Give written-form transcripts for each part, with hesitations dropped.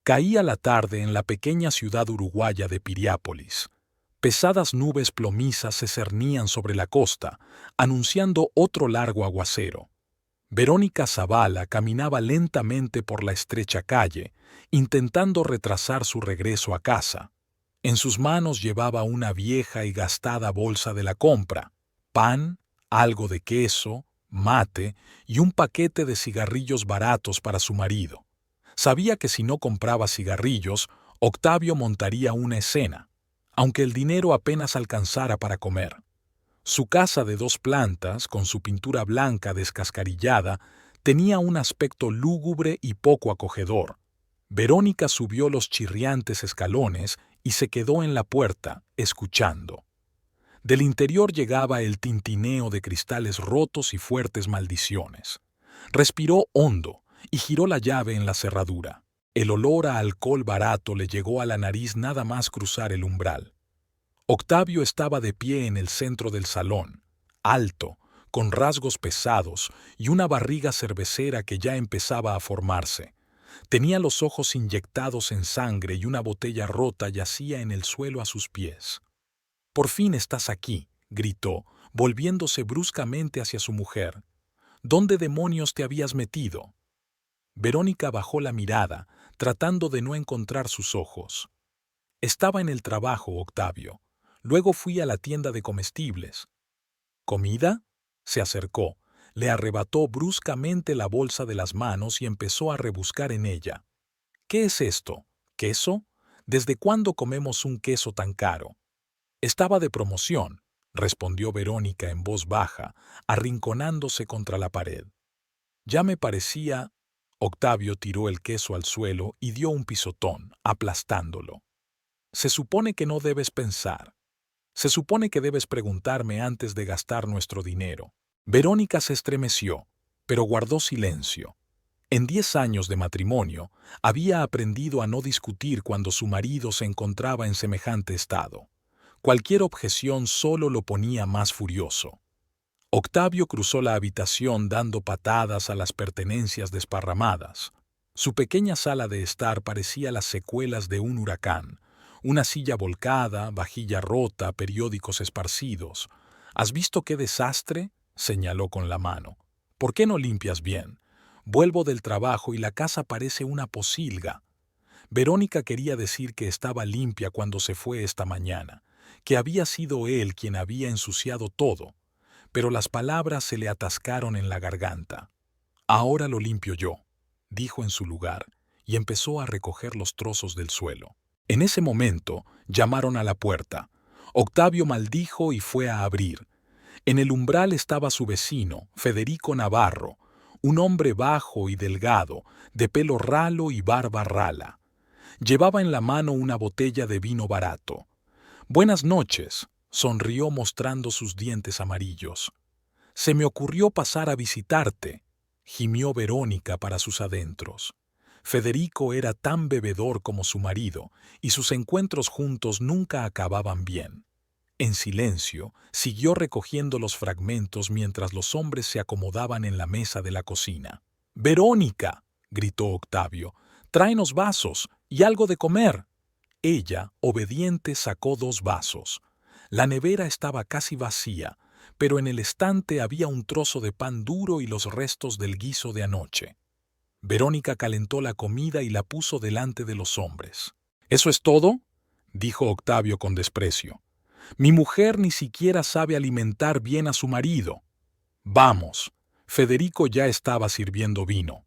Caía la tarde en la pequeña ciudad uruguaya de Piriápolis. Pesadas nubes plomizas se cernían sobre la costa, anunciando otro largo aguacero. Verónica Zavala caminaba lentamente por la estrecha calle, intentando retrasar su regreso a casa. En sus manos llevaba una vieja y gastada bolsa de la compra, pan, algo de queso, mate y un paquete de cigarrillos baratos para su marido. Sabía que si no compraba cigarrillos, Octavio montaría una escena, aunque el dinero apenas alcanzara para comer. Su casa de 2 plantas, con su pintura blanca descascarillada, tenía un aspecto lúgubre y poco acogedor. Verónica subió los chirriantes escalones y se quedó en la puerta, escuchando. Del interior llegaba el tintineo de cristales rotos y fuertes maldiciones. Respiró hondo y giró la llave en la cerradura. El olor a alcohol barato le llegó a la nariz nada más cruzar el umbral. Octavio estaba de pie en el centro del salón, alto, con rasgos pesados y una barriga cervecera que ya empezaba a formarse. Tenía los ojos inyectados en sangre y una botella rota yacía en el suelo a sus pies. «Por fin estás aquí», gritó, volviéndose bruscamente hacia su mujer. «¿Dónde demonios te habías metido?» Verónica bajó la mirada, tratando de no encontrar sus ojos. «Estaba en el trabajo, Octavio. Luego fui a la tienda de comestibles». «¿Comida?». Se acercó, le arrebató bruscamente la bolsa de las manos y empezó a rebuscar en ella. «¿Qué es esto? ¿Queso? ¿Desde cuándo comemos un queso tan caro?» «Estaba de promoción», respondió Verónica en voz baja, arrinconándose contra la pared. «Ya me parecía». Octavio tiró el queso al suelo y dio un pisotón, aplastándolo. «Se supone que no debes pensar. Se supone que debes preguntarme antes de gastar nuestro dinero». Verónica se estremeció, pero guardó silencio. En 10 años de matrimonio, había aprendido a no discutir cuando su marido se encontraba en semejante estado. Cualquier objeción solo lo ponía más furioso. Octavio cruzó la habitación dando patadas a las pertenencias desparramadas. Su pequeña sala de estar parecía las secuelas de un huracán. Una silla volcada, vajilla rota, periódicos esparcidos. «¿Has visto qué desastre?», señaló con la mano. «¿Por qué no limpias bien? Vuelvo del trabajo y la casa parece una pocilga». Verónica quería decir que estaba limpia cuando se fue esta mañana, que había sido él quien había ensuciado todo, pero las palabras se le atascaron en la garganta. «Ahora lo limpio yo», dijo en su lugar, y empezó a recoger los trozos del suelo. En ese momento llamaron a la puerta. Octavio maldijo y fue a abrir. En el umbral estaba su vecino, Federico Navarro, un hombre bajo y delgado, de pelo ralo y barba rala. Llevaba en la mano una botella de vino barato. «Buenas noches», sonrió mostrando sus dientes amarillos. «Se me ocurrió pasar a visitarte», gimió Verónica para sus adentros. Federico era tan bebedor como su marido, y sus encuentros juntos nunca acababan bien. En silencio, siguió recogiendo los fragmentos mientras los hombres se acomodaban en la mesa de la cocina. «¡Verónica!», gritó Octavio, «tráenos vasos y algo de comer». Ella, obediente, sacó 2 vasos. La nevera estaba casi vacía, pero en el estante había un trozo de pan duro y los restos del guiso de anoche. Verónica calentó la comida y la puso delante de los hombres. «¿Eso es todo?», dijo Octavio con desprecio. «Mi mujer ni siquiera sabe alimentar bien a su marido». «Vamos». Federico ya estaba sirviendo vino.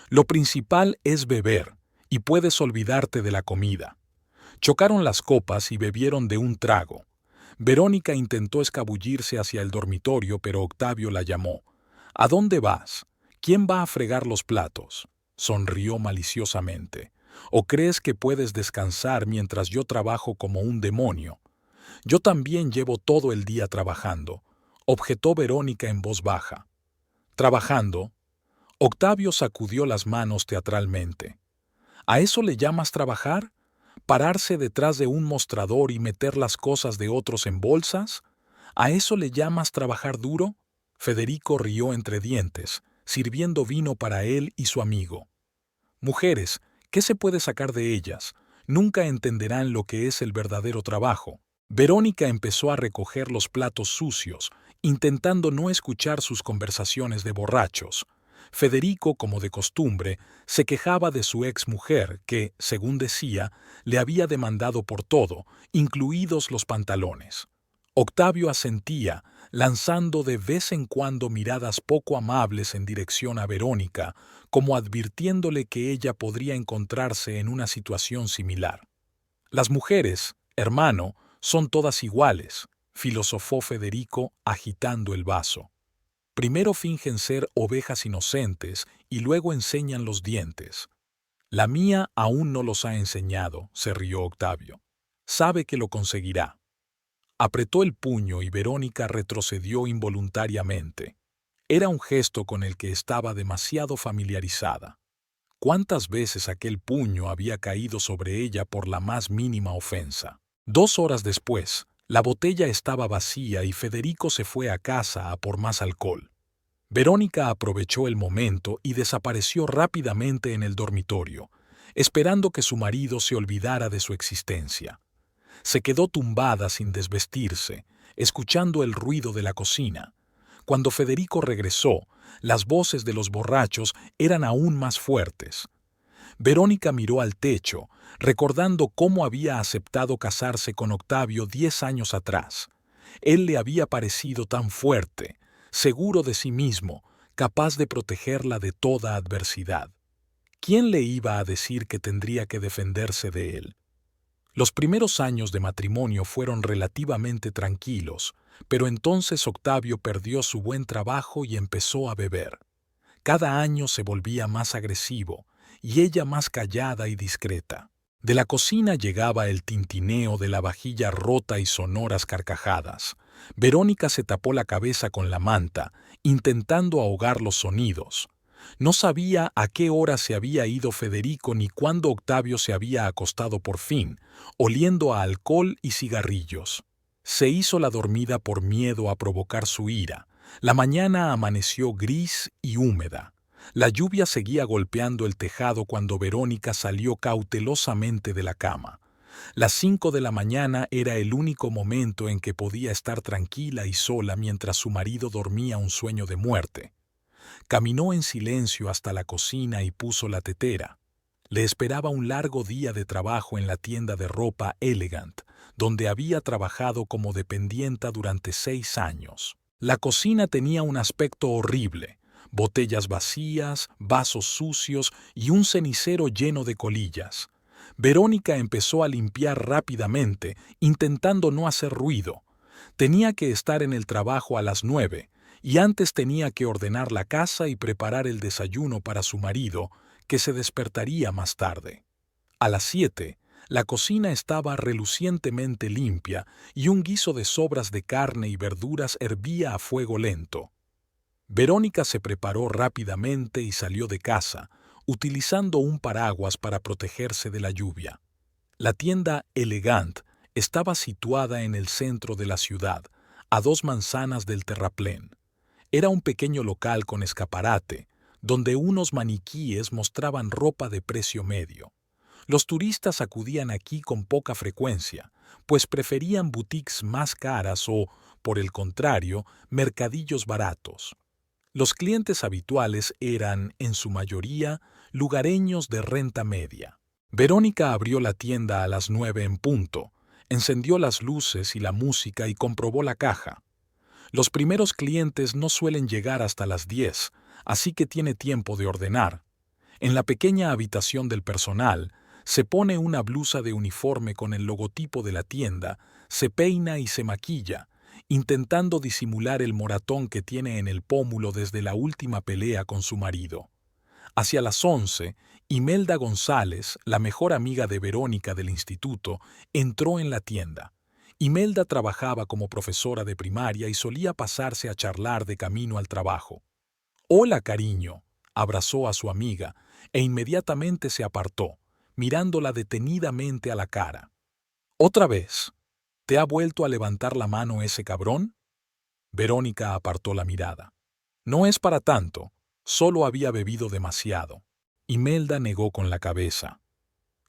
«Lo principal es beber, y puedes olvidarte de la comida». Chocaron las copas y bebieron de un trago. Verónica intentó escabullirse hacia el dormitorio, pero Octavio la llamó. «¿A dónde vas? ¿Quién va a fregar los platos?». Sonrió maliciosamente. «¿O crees que puedes descansar mientras yo trabajo como un demonio?». «Yo también llevo todo el día trabajando», objetó Verónica en voz baja. «¿Trabajando?». Octavio sacudió las manos teatralmente. «¿A eso le llamas trabajar? ¿Pararse detrás de un mostrador y meter las cosas de otros en bolsas? ¿A eso le llamas trabajar duro?». Federico rió entre dientes, sirviendo vino para él y su amigo. «Mujeres, ¿Qué se puede sacar de ellas? Nunca entenderán lo que es el verdadero trabajo. Verónica empezó a recoger los platos sucios, intentando no escuchar sus conversaciones de borrachos. Federico, como de costumbre, se quejaba de su exmujer que, según decía, le había demandado por todo, incluidos los pantalones. Octavio asentía, lanzando de vez en cuando miradas poco amables en dirección a Verónica, como advirtiéndole que ella podría encontrarse en una situación similar. Las mujeres, hermano, son todas iguales, filosofó Federico agitando el vaso. Primero fingen ser ovejas inocentes y luego enseñan los dientes. La mía aún no los ha enseñado, se rió Octavio. Sabe que lo conseguirá. Apretó el puño y Verónica retrocedió involuntariamente. Era un gesto con el que estaba demasiado familiarizada. ¿Cuántas veces aquel puño había caído sobre ella por la más mínima ofensa? 2 horas después, la botella estaba vacía y Federico se fue a casa a por más alcohol. Verónica aprovechó el momento y desapareció rápidamente en el dormitorio, esperando que su marido se olvidara de su existencia. Se quedó tumbada sin desvestirse, escuchando el ruido de la cocina. Cuando Federico regresó, las voces de los borrachos eran aún más fuertes. Verónica miró al techo, recordando cómo había aceptado casarse con Octavio 10 años atrás. Él le había parecido tan fuerte, seguro de sí mismo, capaz de protegerla de toda adversidad. ¿Quién le iba a decir que tendría que defenderse de él? Los primeros años de matrimonio fueron relativamente tranquilos, pero entonces Octavio perdió su buen trabajo y empezó a beber. Cada año se volvía más agresivo, y ella más callada y discreta. De la cocina llegaba el tintineo de la vajilla rota y sonoras carcajadas. Verónica se tapó la cabeza con la manta, intentando ahogar los sonidos. No sabía a qué hora se había ido Federico ni cuándo Octavio se había acostado por fin, oliendo a alcohol y cigarrillos. Se hizo la dormida por miedo a provocar su ira. La mañana amaneció gris y húmeda. La lluvia seguía golpeando el tejado cuando Verónica salió cautelosamente de la cama. Las 5 de la mañana era el único momento en que podía estar tranquila y sola mientras su marido dormía un sueño de muerte. Caminó en silencio hasta la cocina y puso la tetera. Le esperaba un largo día de trabajo en la tienda de ropa Elegant, donde había trabajado como dependienta durante 6 años. La cocina tenía un aspecto horrible. Botellas vacías, vasos sucios y un cenicero lleno de colillas. Verónica empezó a limpiar rápidamente, intentando no hacer ruido. Tenía que estar en el trabajo a las 9, y antes tenía que ordenar la casa y preparar el desayuno para su marido, que se despertaría más tarde. A las 7, la cocina estaba relucientemente limpia y un guiso de sobras de carne y verduras hervía a fuego lento. Verónica se preparó rápidamente y salió de casa, utilizando un paraguas para protegerse de la lluvia. La tienda Elegant estaba situada en el centro de la ciudad, a 2 manzanas del terraplén. Era un pequeño local con escaparate, donde unos maniquíes mostraban ropa de precio medio. Los turistas acudían aquí con poca frecuencia, pues preferían boutiques más caras o, por el contrario, mercadillos baratos. Los clientes habituales eran, en su mayoría, lugareños de renta media. Verónica abrió la tienda a las 9 en punto, encendió las luces y la música y comprobó la caja. Los primeros clientes no suelen llegar hasta las 10, así que tiene tiempo de ordenar. En la pequeña habitación del personal, se pone una blusa de uniforme con el logotipo de la tienda, se peina y se maquilla, intentando disimular el moratón que tiene en el pómulo desde la última pelea con su marido. Hacia las 11, Imelda González, la mejor amiga de Verónica del instituto, entró en la tienda. Imelda trabajaba como profesora de primaria y solía pasarse a charlar de camino al trabajo. «Hola, cariño», abrazó a su amiga e inmediatamente se apartó, mirándola detenidamente a la cara. «¿Otra vez? ¿Te ha vuelto a levantar la mano ese cabrón?» Verónica apartó la mirada. «No es para tanto, solo había bebido demasiado». Imelda negó con la cabeza.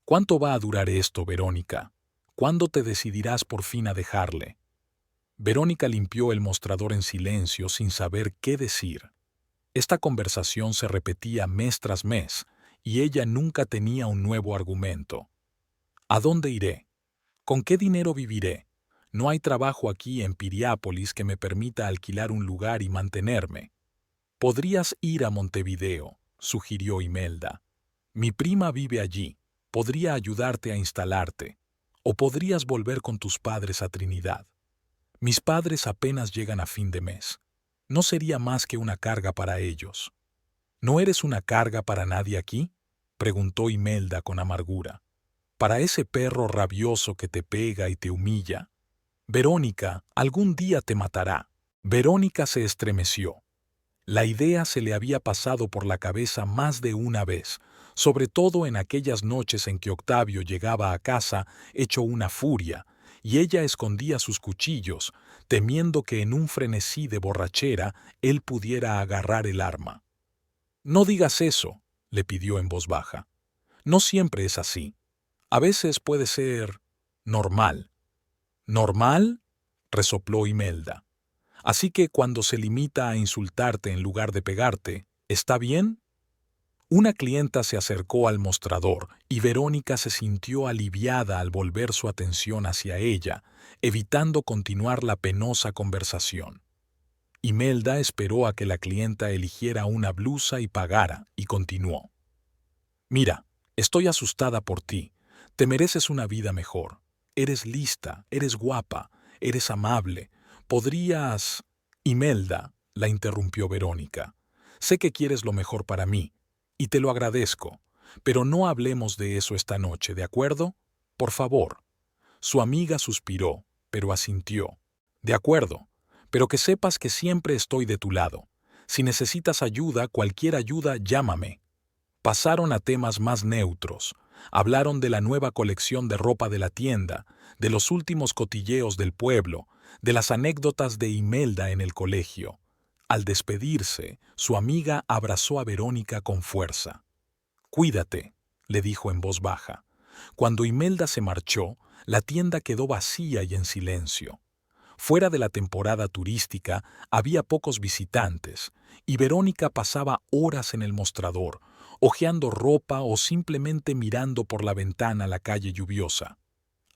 ¿Cuánto va a durar esto, Verónica? ¿Cuándo te decidirás por fin a dejarle? Verónica limpió el mostrador en silencio sin saber qué decir. Esta conversación se repetía mes tras mes, y ella nunca tenía un nuevo argumento. ¿A dónde iré? ¿Con qué dinero viviré? No hay trabajo aquí en Piriápolis que me permita alquilar un lugar y mantenerme. Podrías ir a Montevideo, sugirió Imelda. Mi prima vive allí, podría ayudarte a instalarte. O podrías volver con tus padres a Trinidad. Mis padres apenas llegan a fin de mes. No sería más que una carga para ellos. ¿No eres una carga para nadie aquí?, preguntó Imelda con amargura. ¿Para ese perro rabioso que te pega y te humilla? Verónica, algún día te matará. Verónica se estremeció. La idea se le había pasado por la cabeza más de una vez, sobre todo en aquellas noches en que Octavio llegaba a casa hecho una furia, y ella escondía sus cuchillos, temiendo que en un frenesí de borrachera él pudiera agarrar el arma. «No digas eso», le pidió en voz baja. «No siempre es así. A veces puede ser normal». «¿Normal?», resopló Imelda. «Así que cuando se limita a insultarte en lugar de pegarte, ¿está bien?». Una clienta se acercó al mostrador y Verónica se sintió aliviada al volver su atención hacia ella, evitando continuar la penosa conversación. Imelda esperó a que la clienta eligiera una blusa y pagara, y continuó. «Mira, estoy asustada por ti. Te mereces una vida mejor. Eres lista, eres guapa, eres amable. Podrías...». «Imelda», la interrumpió Verónica. «Sé que quieres lo mejor para mí, y te lo agradezco, pero no hablemos de eso esta noche, ¿de acuerdo? Por favor». Su amiga suspiró, pero asintió. «De acuerdo, pero que sepas que siempre estoy de tu lado. Si necesitas ayuda, cualquier ayuda, llámame». Pasaron a temas más neutros. Hablaron de la nueva colección de ropa de la tienda, de los últimos cotilleos del pueblo, de las anécdotas de Imelda en el colegio. Al despedirse, su amiga abrazó a Verónica con fuerza. «Cuídate», le dijo en voz baja. Cuando Imelda se marchó, la tienda quedó vacía y en silencio. Fuera de la temporada turística había pocos visitantes, y Verónica pasaba horas en el mostrador, hojeando ropa o simplemente mirando por la ventana la calle lluviosa.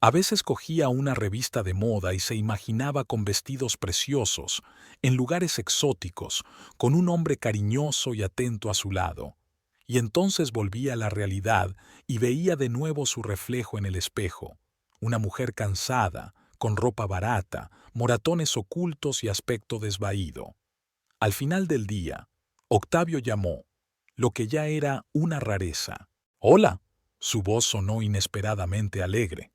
A veces cogía una revista de moda y se imaginaba con vestidos preciosos, en lugares exóticos, con un hombre cariñoso y atento a su lado. Y entonces volvía a la realidad y veía de nuevo su reflejo en el espejo. Una mujer cansada, con ropa barata, moratones ocultos y aspecto desvaído. Al final del día, Octavio llamó, lo que ya era una rareza. «Hola», su voz sonó inesperadamente alegre.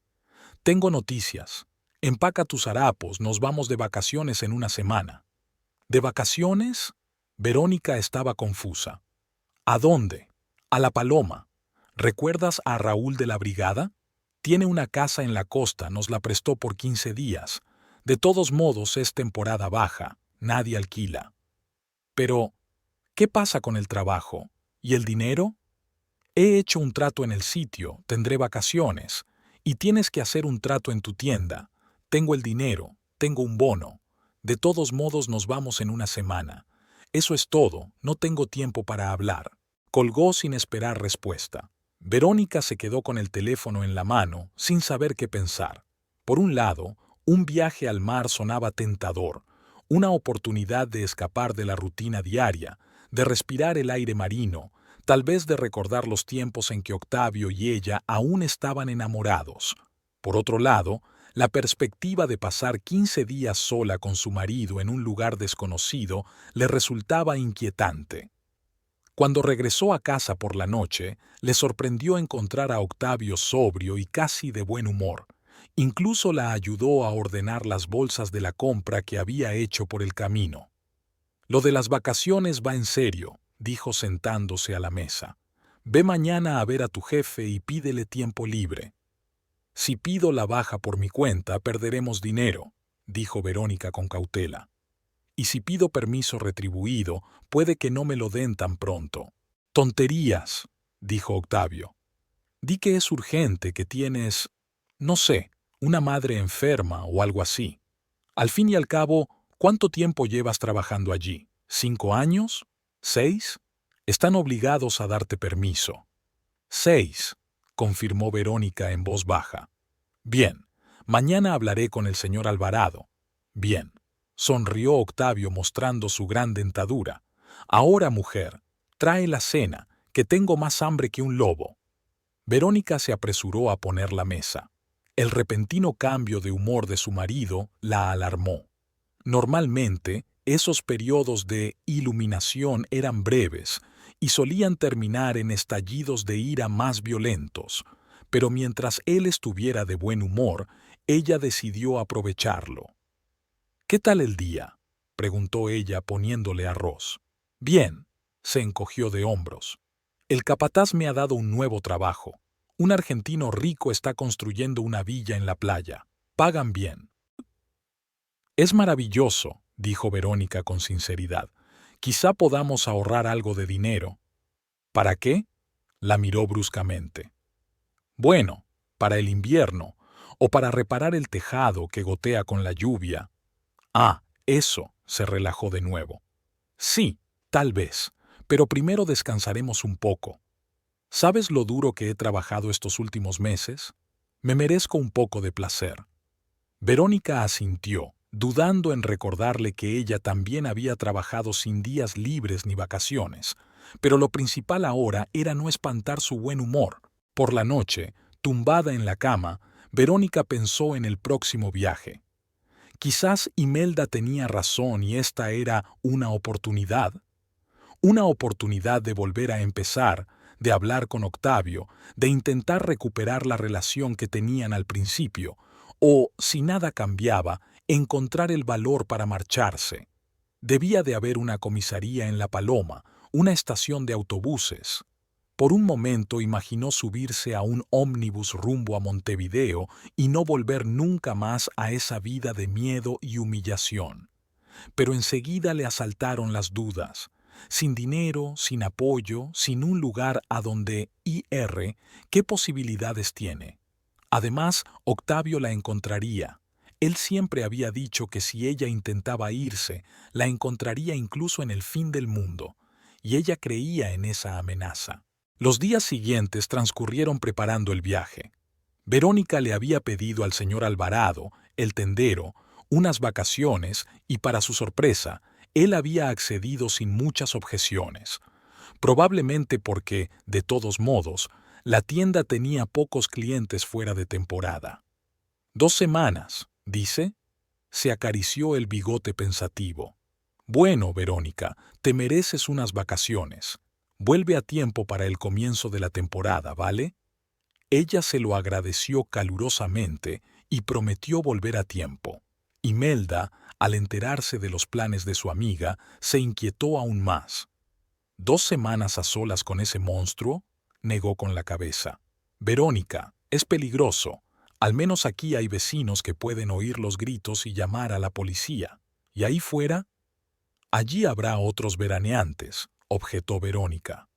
«Tengo noticias. Empaca tus harapos, nos vamos de vacaciones en una semana». «¿De vacaciones?». Verónica estaba confusa. «¿A dónde?». «A La Paloma. ¿Recuerdas a Raúl de la Brigada? Tiene una casa en la costa, nos la prestó por 15 días. De todos modos es temporada baja, nadie alquila». «Pero, ¿qué pasa con el trabajo? ¿Y el dinero?». «He hecho un trato en el sitio, tendré vacaciones. Y tienes que hacer un trato en tu tienda. Tengo el dinero, tengo un bono. De todos modos nos vamos en una semana. Eso es todo, no tengo tiempo para hablar». Colgó sin esperar respuesta. Verónica se quedó con el teléfono en la mano, sin saber qué pensar. Por un lado, un viaje al mar sonaba tentador, una oportunidad de escapar de la rutina diaria, de respirar el aire marino, tal vez de recordar los tiempos en que Octavio y ella aún estaban enamorados. Por otro lado, la perspectiva de pasar 15 días sola con su marido en un lugar desconocido le resultaba inquietante. Cuando regresó a casa por la noche, le sorprendió encontrar a Octavio sobrio y casi de buen humor. Incluso la ayudó a ordenar las bolsas de la compra que había hecho por el camino. «Lo de las vacaciones va en serio», dijo sentándose a la mesa. «Ve mañana a ver a tu jefe y pídele tiempo libre». «Si pido la baja por mi cuenta, perderemos dinero», dijo Verónica con cautela. «Y si pido permiso retribuido, puede que no me lo den tan pronto». «Tonterías», dijo Octavio. Di que es urgente, que tienes, no sé, una madre enferma o algo así. Al fin y al cabo, ¿cuánto tiempo llevas trabajando allí? ¿5 años? ¿6? Están obligados a darte permiso. 6, confirmó Verónica en voz baja. Bien, mañana hablaré con el señor Alvarado. Bien, sonrió Octavio mostrando su gran dentadura. Ahora, mujer, trae la cena, que tengo más hambre que un lobo. Verónica se apresuró a poner la mesa. El repentino cambio de humor de su marido la alarmó. Normalmente, esos periodos de iluminación eran breves y solían terminar en estallidos de ira más violentos, pero mientras él estuviera de buen humor, ella decidió aprovecharlo. «¿Qué tal el día?», preguntó ella poniéndole arroz. «Bien», se encogió de hombros. «El capataz me ha dado un nuevo trabajo. Un argentino rico está construyendo una villa en la playa. Pagan bien». «Es maravilloso», dijo Verónica con sinceridad. «Quizá podamos ahorrar algo de dinero». «¿Para qué?», la miró bruscamente. «Bueno, para el invierno, o para reparar el tejado que gotea con la lluvia». «Ah, eso», se relajó de nuevo. «Sí, tal vez, pero primero descansaremos un poco. ¿Sabes lo duro que he trabajado estos últimos meses? Me merezco un poco de placer». Verónica asintió, dudando en recordarle que ella también había trabajado sin días libres ni vacaciones, pero lo principal ahora era no espantar su buen humor. Por la noche, tumbada en la cama, Verónica pensó en el próximo viaje. Quizás Imelda tenía razón y esta era una oportunidad de volver a empezar, de hablar con Octavio, de intentar recuperar la relación que tenían al principio, o, si nada cambiaba, encontrar el valor para marcharse. Debía de haber una comisaría en La Paloma, una estación de autobuses. Por un momento imaginó subirse a un ómnibus rumbo a Montevideo y no volver nunca más a esa vida de miedo y humillación. Pero enseguida le asaltaron las dudas. Sin dinero, sin apoyo, sin un lugar a donde ir, ¿qué posibilidades tiene? Además, Octavio la encontraría. Él siempre había dicho que si ella intentaba irse, la encontraría incluso en el fin del mundo, y ella creía en esa amenaza. Los días siguientes transcurrieron preparando el viaje. Verónica le había pedido al señor Alvarado, el tendero, unas vacaciones y, para su sorpresa, él había accedido sin muchas objeciones. Probablemente porque, de todos modos, la tienda tenía pocos clientes fuera de temporada. 2 semanas, dice. Se acarició el bigote pensativo. Bueno, Verónica, te mereces unas vacaciones. Vuelve a tiempo para el comienzo de la temporada, ¿vale? Ella se lo agradeció calurosamente y prometió volver a tiempo. Imelda, al enterarse de los planes de su amiga, se inquietó aún más. ¿2 semanas a solas con ese monstruo?, negó con la cabeza. Verónica, es peligroso. Al menos aquí hay vecinos que pueden oír los gritos y llamar a la policía. ¿Y ahí fuera? Allí habrá otros veraneantes, objetó Verónica.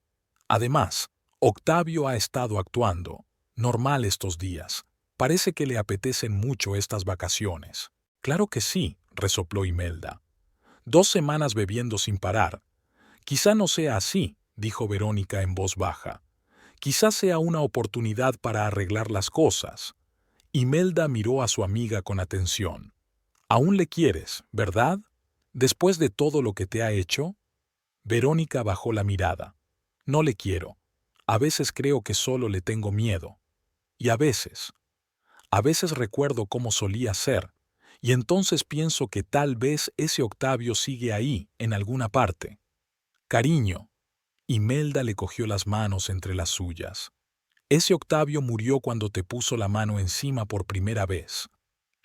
Además, Octavio ha estado actuando. Normal estos días. Parece que le apetecen mucho estas vacaciones. Claro que sí, resopló Imelda. 2 semanas bebiendo sin parar. Quizá no sea así, dijo Verónica en voz baja. Quizá sea una oportunidad para arreglar las cosas. Imelda miró a su amiga con atención. ¿Aún le quieres, verdad? ¿Después de todo lo que te ha hecho? Verónica bajó la mirada. No le quiero. A veces creo que solo le tengo miedo. Y a veces recuerdo cómo solía ser, y entonces pienso que tal vez ese Octavio sigue ahí, en alguna parte. Cariño. Imelda le cogió las manos entre las suyas. Ese Octavio murió cuando te puso la mano encima por primera vez.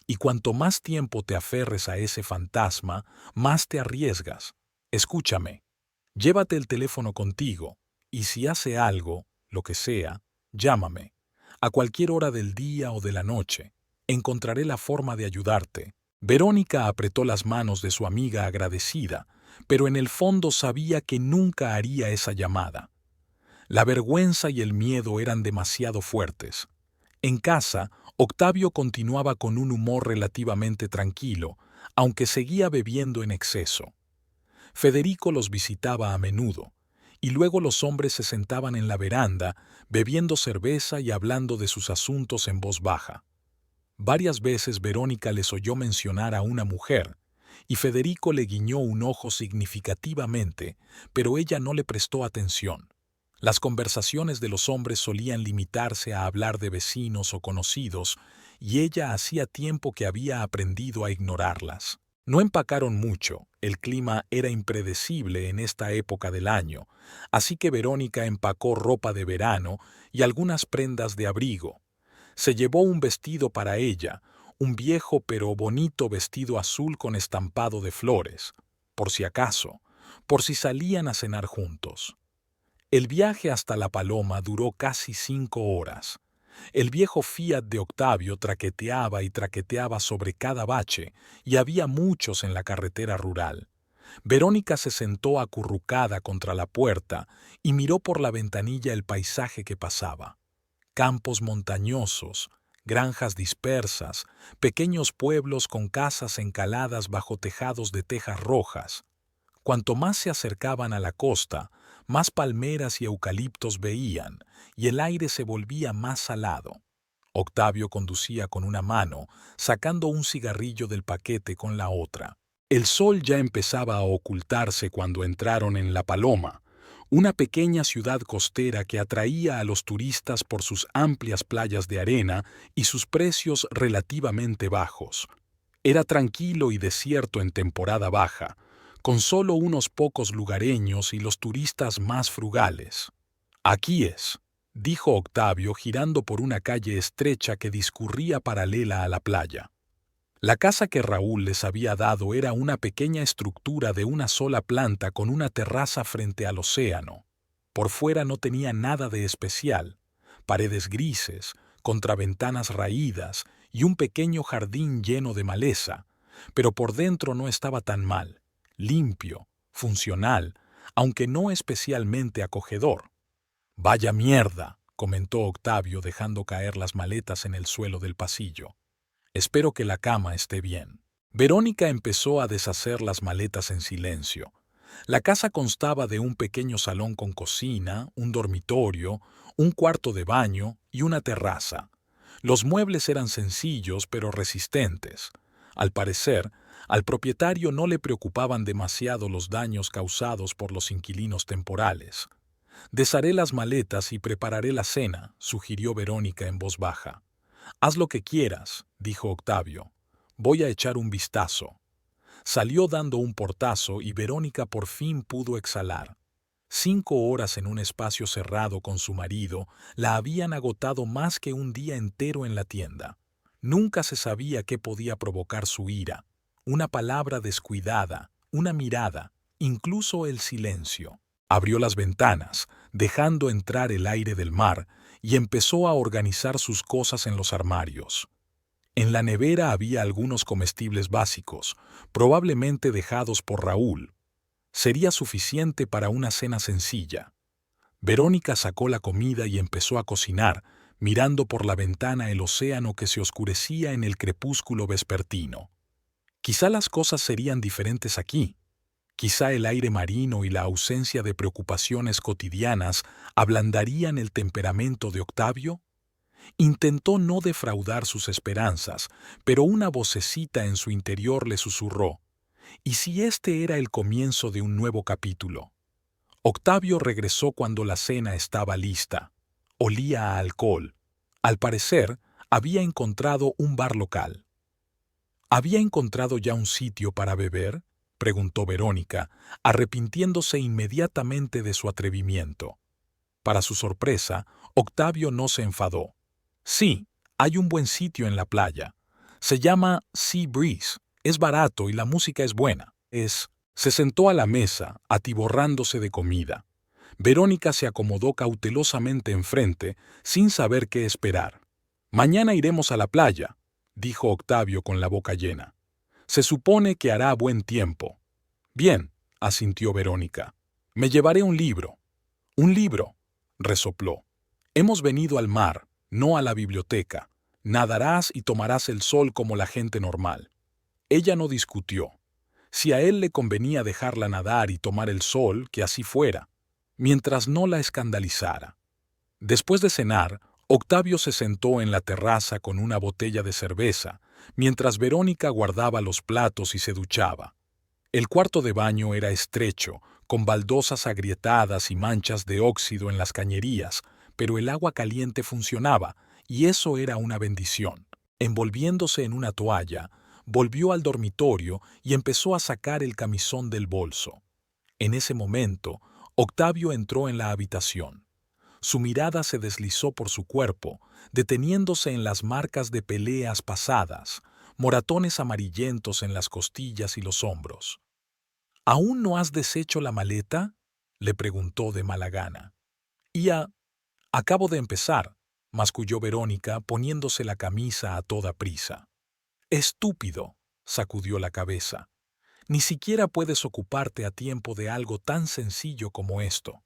Y cuanto más tiempo te aferres a ese fantasma, más te arriesgas. Escúchame. Llévate el teléfono contigo, y si hace algo, lo que sea, llámame. A cualquier hora del día o de la noche. Encontraré la forma de ayudarte. Verónica apretó las manos de su amiga agradecida, pero en el fondo sabía que nunca haría esa llamada. La vergüenza y el miedo eran demasiado fuertes. En casa, Octavio continuaba con un humor relativamente tranquilo, aunque seguía bebiendo en exceso. Federico los visitaba a menudo, y luego los hombres se sentaban en la veranda, bebiendo cerveza y hablando de sus asuntos en voz baja. Varias veces Verónica les oyó mencionar a una mujer, y Federico le guiñó un ojo significativamente, pero ella no le prestó atención. Las conversaciones de los hombres solían limitarse a hablar de vecinos o conocidos, y ella hacía tiempo que había aprendido a ignorarlas. No empacaron mucho, el clima era impredecible en esta época del año, así que Verónica empacó ropa de verano y algunas prendas de abrigo. Se llevó un vestido para ella, un viejo pero bonito vestido azul con estampado de flores, por si acaso, por si salían a cenar juntos. El viaje hasta La Paloma duró casi 5 horas. El viejo Fiat de Octavio traqueteaba y traqueteaba sobre cada bache, y había muchos en la carretera rural. Verónica se sentó acurrucada contra la puerta y miró por la ventanilla el paisaje que pasaba. Campos montañosos, granjas dispersas, pequeños pueblos con casas encaladas bajo tejados de tejas rojas. Cuanto más se acercaban a la costa, más palmeras y eucaliptos veían, y el aire se volvía más salado. Octavio conducía con una mano, sacando un cigarrillo del paquete con la otra. El sol ya empezaba a ocultarse cuando entraron en La Paloma, una pequeña ciudad costera que atraía a los turistas por sus amplias playas de arena y sus precios relativamente bajos. Era tranquilo y desierto en temporada baja, con solo unos pocos lugareños y los turistas más frugales. «Aquí es», dijo Octavio girando por una calle estrecha que discurría paralela a la playa. La casa que Raúl les había dado era una pequeña estructura de una sola planta con una terraza frente al océano. Por fuera no tenía nada de especial, paredes grises, contraventanas raídas y un pequeño jardín lleno de maleza, pero por dentro no estaba tan mal, limpio, funcional, aunque no especialmente acogedor. «Vaya mierda», comentó Octavio dejando caer las maletas en el suelo del pasillo. «Espero que la cama esté bien». Verónica empezó a deshacer las maletas en silencio. La casa constaba de un pequeño salón con cocina, un dormitorio, un cuarto de baño y una terraza. Los muebles eran sencillos pero resistentes. Al parecer, al propietario no le preocupaban demasiado los daños causados por los inquilinos temporales. «Desharé las maletas y prepararé la cena», sugirió Verónica en voz baja. «Haz lo que quieras», dijo Octavio. «Voy a echar un vistazo». Salió dando un portazo y Verónica por fin pudo exhalar. 5 horas en un espacio cerrado con su marido la habían agotado más que un día entero en la tienda. Nunca se sabía qué podía provocar su ira. Una palabra descuidada, una mirada, incluso el silencio. Abrió las ventanas, dejando entrar el aire del mar, y empezó a organizar sus cosas en los armarios. En la nevera había algunos comestibles básicos, probablemente dejados por Raúl. Sería suficiente para una cena sencilla. Verónica sacó la comida y empezó a cocinar, mirando por la ventana el océano que se oscurecía en el crepúsculo vespertino. Quizá las cosas serían diferentes aquí. Quizá el aire marino y la ausencia de preocupaciones cotidianas ablandarían el temperamento de Octavio. Intentó no defraudar sus esperanzas, pero una vocecita en su interior le susurró: ¿y si este era el comienzo de un nuevo capítulo? Octavio regresó cuando la cena estaba lista. Olía a alcohol. Al parecer, había encontrado un bar local. ¿Había encontrado ya un sitio para beber?, preguntó Verónica, arrepintiéndose inmediatamente de su atrevimiento. Para su sorpresa, Octavio no se enfadó. «Sí, hay un buen sitio en la playa. Se llama Sea Breeze. Es barato y la música es buena. Se sentó a la mesa, atiborrándose de comida. Verónica se acomodó cautelosamente enfrente, sin saber qué esperar. «Mañana iremos a la playa», dijo Octavio con la boca llena. «Se supone que hará buen tiempo». «Bien», asintió Verónica. «Me llevaré un libro». «¿Un libro?». resopló. Hemos venido al mar, no a la biblioteca. Nadarás y tomarás el sol como la gente normal. Ella no discutió. Si a él le convenía dejarla nadar y tomar el sol, que así fuera, mientras no la escandalizara. Después de cenar, Octavio se sentó en la terraza con una botella de cerveza, mientras Verónica guardaba los platos y se duchaba. El cuarto de baño era estrecho, con baldosas agrietadas y manchas de óxido en las cañerías, pero el agua caliente funcionaba, y eso era una bendición. Envolviéndose en una toalla, volvió al dormitorio y empezó a sacar el camisón del bolso. En ese momento, Octavio entró en la habitación. Su mirada se deslizó por su cuerpo, deteniéndose en las marcas de peleas pasadas, moratones amarillentos en las costillas y los hombros. ¿Aún no has deshecho la maleta?, le preguntó de mala gana. Acabo de empezar, masculló Verónica poniéndose la camisa a toda prisa. Estúpido, sacudió la cabeza. Ni siquiera puedes ocuparte a tiempo de algo tan sencillo como esto.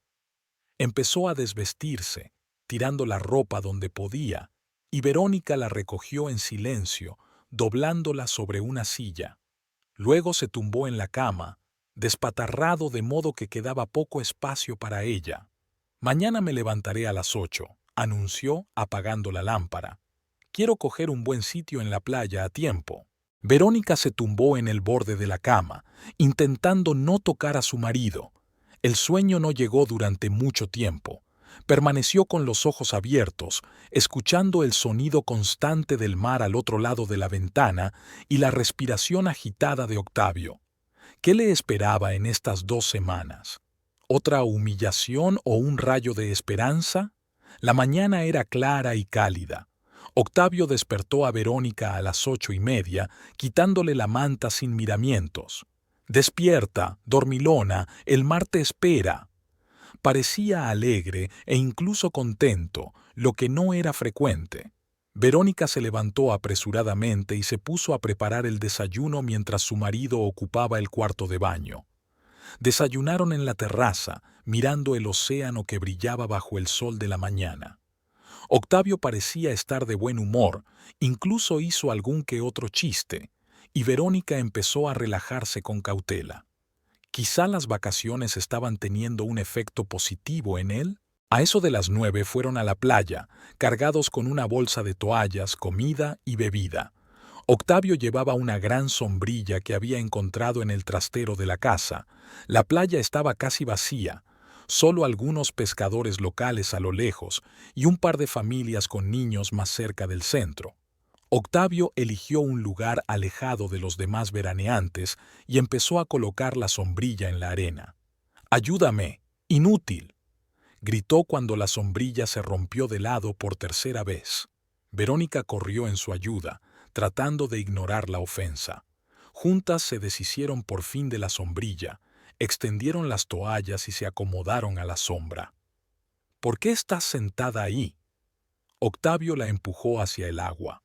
Empezó a desvestirse, tirando la ropa donde podía, y Verónica la recogió en silencio, doblándola sobre una silla. Luego se tumbó en la cama, despatarrado de modo que quedaba poco espacio para ella. Mañana me levantaré a las 8, anunció apagando la lámpara. Quiero coger un buen sitio en la playa a tiempo. Verónica se tumbó en el borde de la cama, intentando no tocar a su marido. El sueño no llegó durante mucho tiempo. Permaneció con los ojos abiertos, escuchando el sonido constante del mar al otro lado de la ventana y la respiración agitada de Octavio. ¿Qué le esperaba en estas 2 semanas? ¿Otra humillación o un rayo de esperanza? La mañana era clara y cálida. Octavio despertó a Verónica a las 8:30, quitándole la manta sin miramientos. «Despierta, dormilona, el mar te espera». Parecía alegre e incluso contento, lo que no era frecuente. Verónica se levantó apresuradamente y se puso a preparar el desayuno mientras su marido ocupaba el cuarto de baño. Desayunaron en la terraza, mirando el océano que brillaba bajo el sol de la mañana. Octavio parecía estar de buen humor, incluso hizo algún que otro chiste, y Verónica empezó a relajarse con cautela. Quizá las vacaciones estaban teniendo un efecto positivo en él. A eso de las 9 fueron a la playa, cargados con una bolsa de toallas, comida y bebida. Octavio llevaba una gran sombrilla que había encontrado en el trastero de la casa. La playa estaba casi vacía, solo algunos pescadores locales a lo lejos y un par de familias con niños más cerca del centro. Octavio eligió un lugar alejado de los demás veraneantes y empezó a colocar la sombrilla en la arena. «¡Ayúdame! ¡Inútil!», gritó cuando la sombrilla se rompió de lado por tercera vez. Verónica corrió en su ayuda, tratando de ignorar la ofensa. Juntas se deshicieron por fin de la sombrilla, extendieron las toallas y se acomodaron a la sombra. «¿Por qué estás sentada ahí?». Octavio la empujó hacia el agua.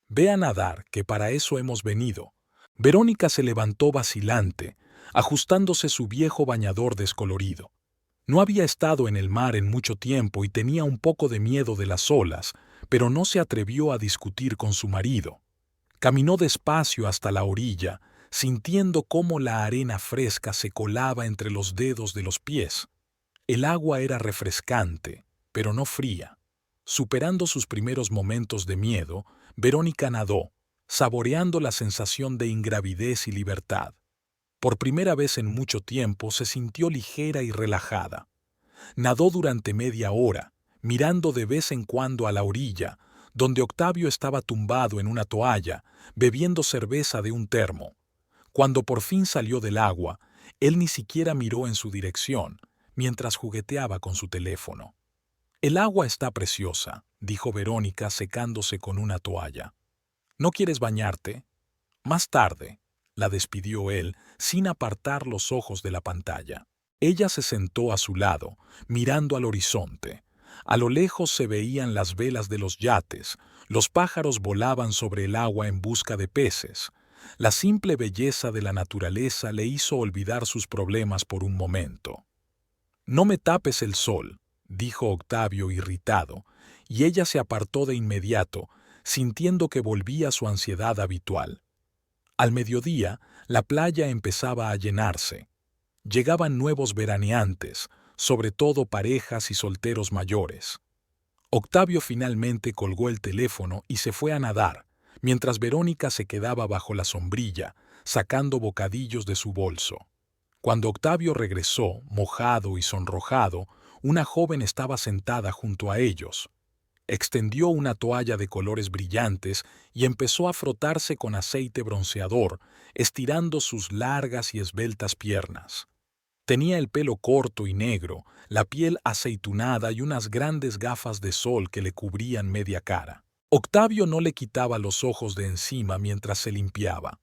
«Ve a nadar, que para eso hemos venido». Verónica se levantó vacilante, ajustándose su viejo bañador descolorido. No había estado en el mar en mucho tiempo y tenía un poco de miedo de las olas, pero no se atrevió a discutir con su marido. Caminó despacio hasta la orilla, sintiendo cómo la arena fresca se colaba entre los dedos de los pies. El agua era refrescante, pero no fría. Superando sus primeros momentos de miedo, Verónica nadó, saboreando la sensación de ingravidez y libertad. Por primera vez en mucho tiempo se sintió ligera y relajada. Nadó durante media hora, mirando de vez en cuando a la orilla, donde Octavio estaba tumbado en una toalla, bebiendo cerveza de un termo. Cuando por fin salió del agua, él ni siquiera miró en su dirección, mientras jugueteaba con su teléfono. «El agua está preciosa», dijo Verónica secándose con una toalla. «¿No quieres bañarte?». «Más tarde», la despidió él, sin apartar los ojos de la pantalla. Ella se sentó a su lado, mirando al horizonte. A lo lejos se veían las velas de los yates, los pájaros volaban sobre el agua en busca de peces. La simple belleza de la naturaleza le hizo olvidar sus problemas por un momento. «No me tapes el sol», dijo Octavio irritado, y ella se apartó de inmediato, sintiendo que volvía su ansiedad habitual. Al mediodía, la playa empezaba a llenarse. Llegaban nuevos veraneantes, sobre todo parejas y solteros mayores. Octavio finalmente colgó el teléfono y se fue a nadar, mientras Verónica se quedaba bajo la sombrilla, sacando bocadillos de su bolso. Cuando Octavio regresó, mojado y sonrojado, una joven estaba sentada junto a ellos. Extendió una toalla de colores brillantes y empezó a frotarse con aceite bronceador, estirando sus largas y esbeltas piernas. Tenía el pelo corto y negro, la piel aceitunada y unas grandes gafas de sol que le cubrían media cara. Octavio no le quitaba los ojos de encima mientras se limpiaba.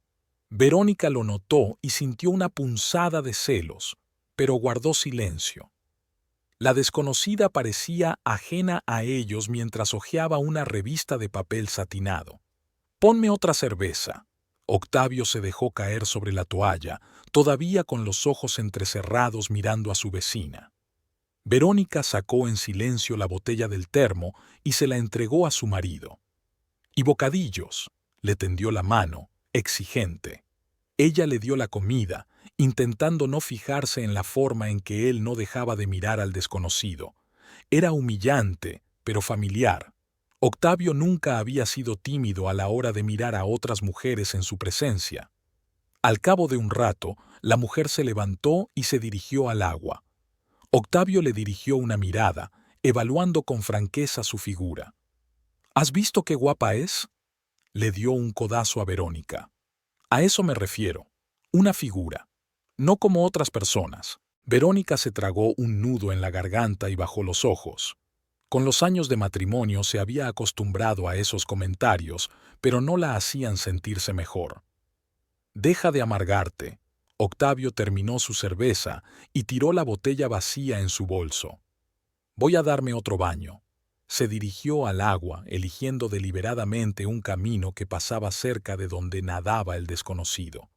Verónica lo notó y sintió una punzada de celos, pero guardó silencio. La desconocida parecía ajena a ellos mientras hojeaba una revista de papel satinado. «Ponme otra cerveza». Octavio se dejó caer sobre la toalla, todavía con los ojos entrecerrados mirando a su vecina. Verónica sacó en silencio la botella del termo y se la entregó a su marido. «Y bocadillos», le tendió la mano, exigente. Ella le dio la comida, intentando no fijarse en la forma en que él no dejaba de mirar al desconocido. Era humillante, pero familiar. Octavio nunca había sido tímido a la hora de mirar a otras mujeres en su presencia. Al cabo de un rato, la mujer se levantó y se dirigió al agua. Octavio le dirigió una mirada, evaluando con franqueza su figura. «¿Has visto qué guapa es?», le dio un codazo a Verónica. «A eso me refiero. Una figura. No como otras personas». Verónica se tragó un nudo en la garganta y bajó los ojos. Con los años de matrimonio se había acostumbrado a esos comentarios, pero no la hacían sentirse mejor. «Deja de amargarte». Octavio terminó su cerveza y tiró la botella vacía en su bolso. «Voy a darme otro baño». Se dirigió al agua, eligiendo deliberadamente un camino que pasaba cerca de donde nadaba el desconocido.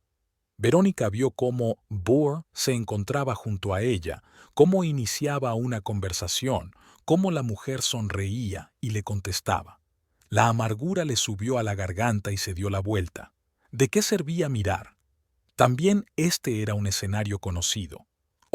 Verónica vio cómo Boer se encontraba junto a ella, cómo iniciaba una conversación, cómo la mujer sonreía y le contestaba. La amargura le subió a la garganta y se dio la vuelta. ¿De qué servía mirar? También este era un escenario conocido.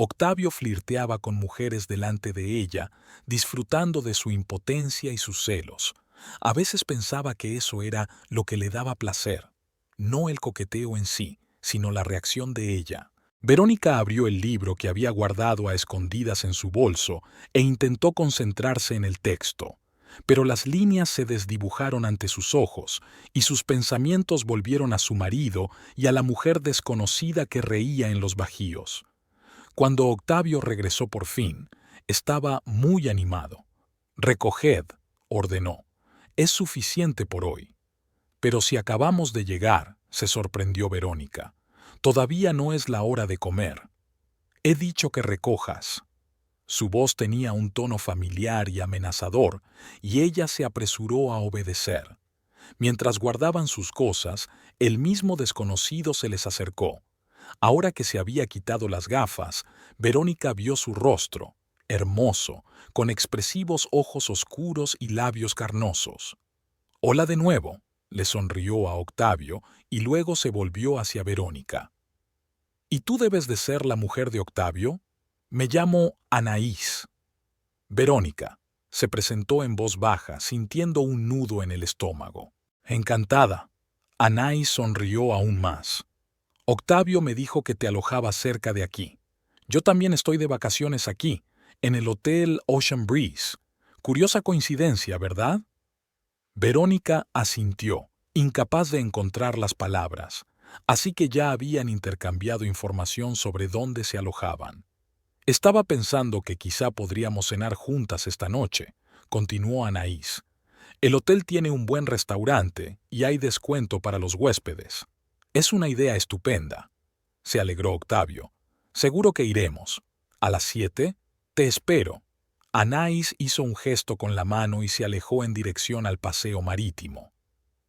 Octavio flirteaba con mujeres delante de ella, disfrutando de su impotencia y sus celos. A veces pensaba que eso era lo que le daba placer, no el coqueteo en sí, sino la reacción de ella. Verónica abrió el libro que había guardado a escondidas en su bolso e intentó concentrarse en el texto, pero las líneas se desdibujaron ante sus ojos y sus pensamientos volvieron a su marido y a la mujer desconocida que reía en los bajíos. Cuando Octavio regresó por fin, estaba muy animado. «Recoged», ordenó. «Es suficiente por hoy». «Pero si acabamos de llegar», se sorprendió Verónica. «Todavía no es la hora de comer». «He dicho que recojas». Su voz tenía un tono familiar y amenazador, y ella se apresuró a obedecer. Mientras guardaban sus cosas, el mismo desconocido se les acercó. Ahora que se había quitado las gafas, Verónica vio su rostro, hermoso, con expresivos ojos oscuros y labios carnosos. «Hola de nuevo», le sonrió a Octavio y luego se volvió hacia Verónica. «¿Y tú debes de ser la mujer de Octavio? Me llamo Anaís». Verónica se presentó en voz baja, sintiendo un nudo en el estómago. «Encantada». Anaís sonrió aún más. «Octavio me dijo que te alojabas cerca de aquí. Yo también estoy de vacaciones aquí, en el Hotel Ocean Breeze. Curiosa coincidencia, ¿verdad?» Verónica asintió, incapaz de encontrar las palabras, así que ya habían intercambiado información sobre dónde se alojaban. «Estaba pensando que quizá podríamos cenar juntas esta noche», continuó Anaís. «El hotel tiene un buen restaurante y hay descuento para los huéspedes». «Es una idea estupenda», se alegró Octavio. «Seguro que iremos. ¿A las 7? Te espero». Anaís hizo un gesto con la mano y se alejó en dirección al paseo marítimo.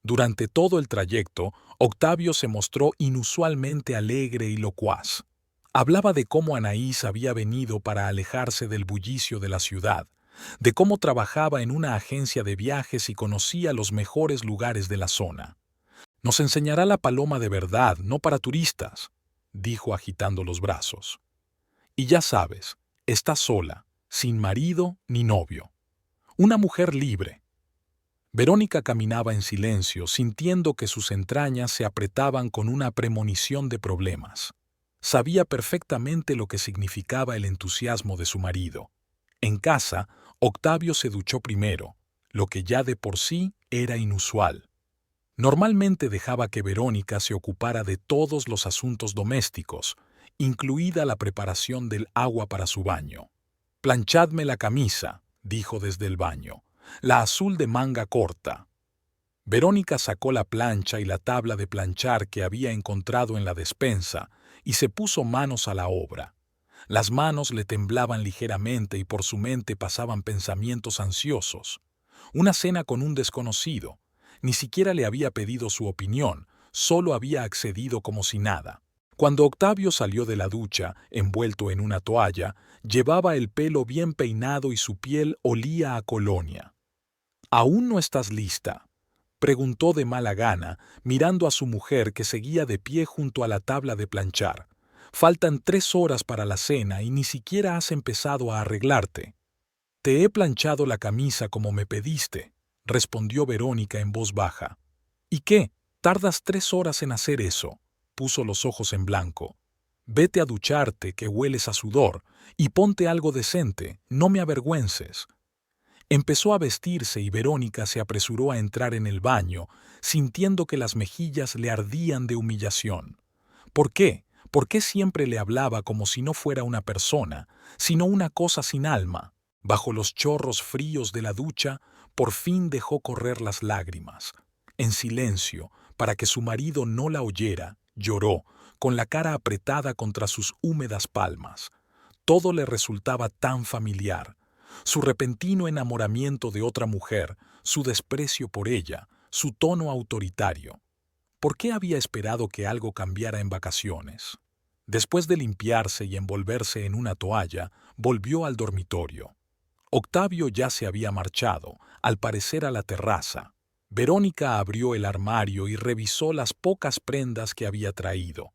Durante todo el trayecto, Octavio se mostró inusualmente alegre y locuaz. Hablaba de cómo Anaís había venido para alejarse del bullicio de la ciudad, de cómo trabajaba en una agencia de viajes y conocía los mejores lugares de la zona. Nos enseñará la paloma de verdad, no para turistas, dijo agitando los brazos. Y ya sabes, está sola, sin marido ni novio. Una mujer libre. Verónica caminaba en silencio, sintiendo que sus entrañas se apretaban con una premonición de problemas. Sabía perfectamente lo que significaba el entusiasmo de su marido. En casa, Octavio se duchó primero, lo que ya de por sí era inusual. Normalmente dejaba que Verónica se ocupara de todos los asuntos domésticos, incluida la preparación del agua para su baño. «Planchadme la camisa», dijo desde el baño, «la azul de manga corta». Verónica sacó la plancha y la tabla de planchar que había encontrado en la despensa y se puso manos a la obra. Las manos le temblaban ligeramente y por su mente pasaban pensamientos ansiosos. Una cena con un desconocido. Ni siquiera le había pedido su opinión, solo había accedido como si nada. Cuando Octavio salió de la ducha, envuelto en una toalla, llevaba el pelo bien peinado y su piel olía a colonia. «¿Aún no estás lista?», preguntó de mala gana, mirando a su mujer que seguía de pie junto a la tabla de planchar. «Faltan 3 horas para la cena y ni siquiera has empezado a arreglarte». «Te he planchado la camisa como me pediste», respondió Verónica en voz baja. «¿Y qué? ¿Tardas 3 horas en hacer eso?», puso los ojos en blanco. «Vete a ducharte, que hueles a sudor, y ponte algo decente, no me avergüences». Empezó a vestirse y Verónica se apresuró a entrar en el baño, sintiendo que las mejillas le ardían de humillación. ¿Por qué? ¿Por qué siempre le hablaba como si no fuera una persona, sino una cosa sin alma? Bajo los chorros fríos de la ducha, por fin dejó correr las lágrimas. En silencio, para que su marido no la oyera, lloró, con la cara apretada contra sus húmedas palmas. Todo le resultaba tan familiar. Su repentino enamoramiento de otra mujer, su desprecio por ella, su tono autoritario. ¿Por qué había esperado que algo cambiara en vacaciones? Después de limpiarse y envolverse en una toalla, volvió al dormitorio. Octavio ya se había marchado, al parecer a la terraza. Verónica abrió el armario y revisó las pocas prendas que había traído.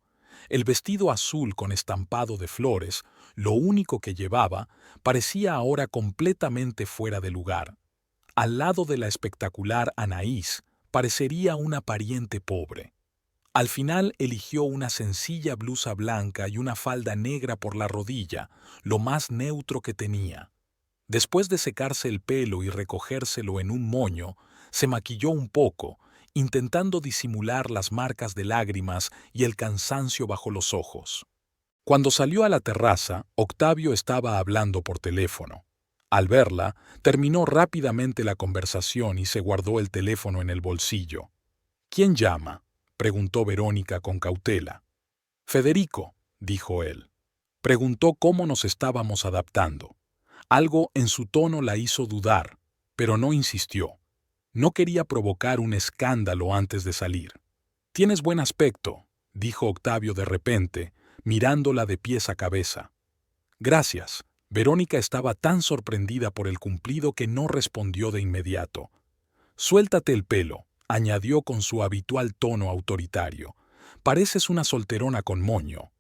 El vestido azul con estampado de flores, lo único que llevaba, parecía ahora completamente fuera de lugar. Al lado de la espectacular Anaís, parecería una pariente pobre. Al final eligió una sencilla blusa blanca y una falda negra por la rodilla, lo más neutro que tenía. Después de secarse el pelo y recogérselo en un moño, se maquilló un poco, intentando disimular las marcas de lágrimas y el cansancio bajo los ojos. Cuando salió a la terraza, Octavio estaba hablando por teléfono. Al verla, terminó rápidamente la conversación y se guardó el teléfono en el bolsillo. «¿Quién llama?», preguntó Verónica con cautela. «Federico», dijo él. Preguntó cómo nos estábamos adaptando. Algo en su tono la hizo dudar, pero no insistió. No quería provocar un escándalo antes de salir. «Tienes buen aspecto», dijo Octavio de repente, mirándola de pies a cabeza. «Gracias». Verónica estaba tan sorprendida por el cumplido que no respondió de inmediato. «Suéltate el pelo», añadió con su habitual tono autoritario. «Pareces una solterona con moño».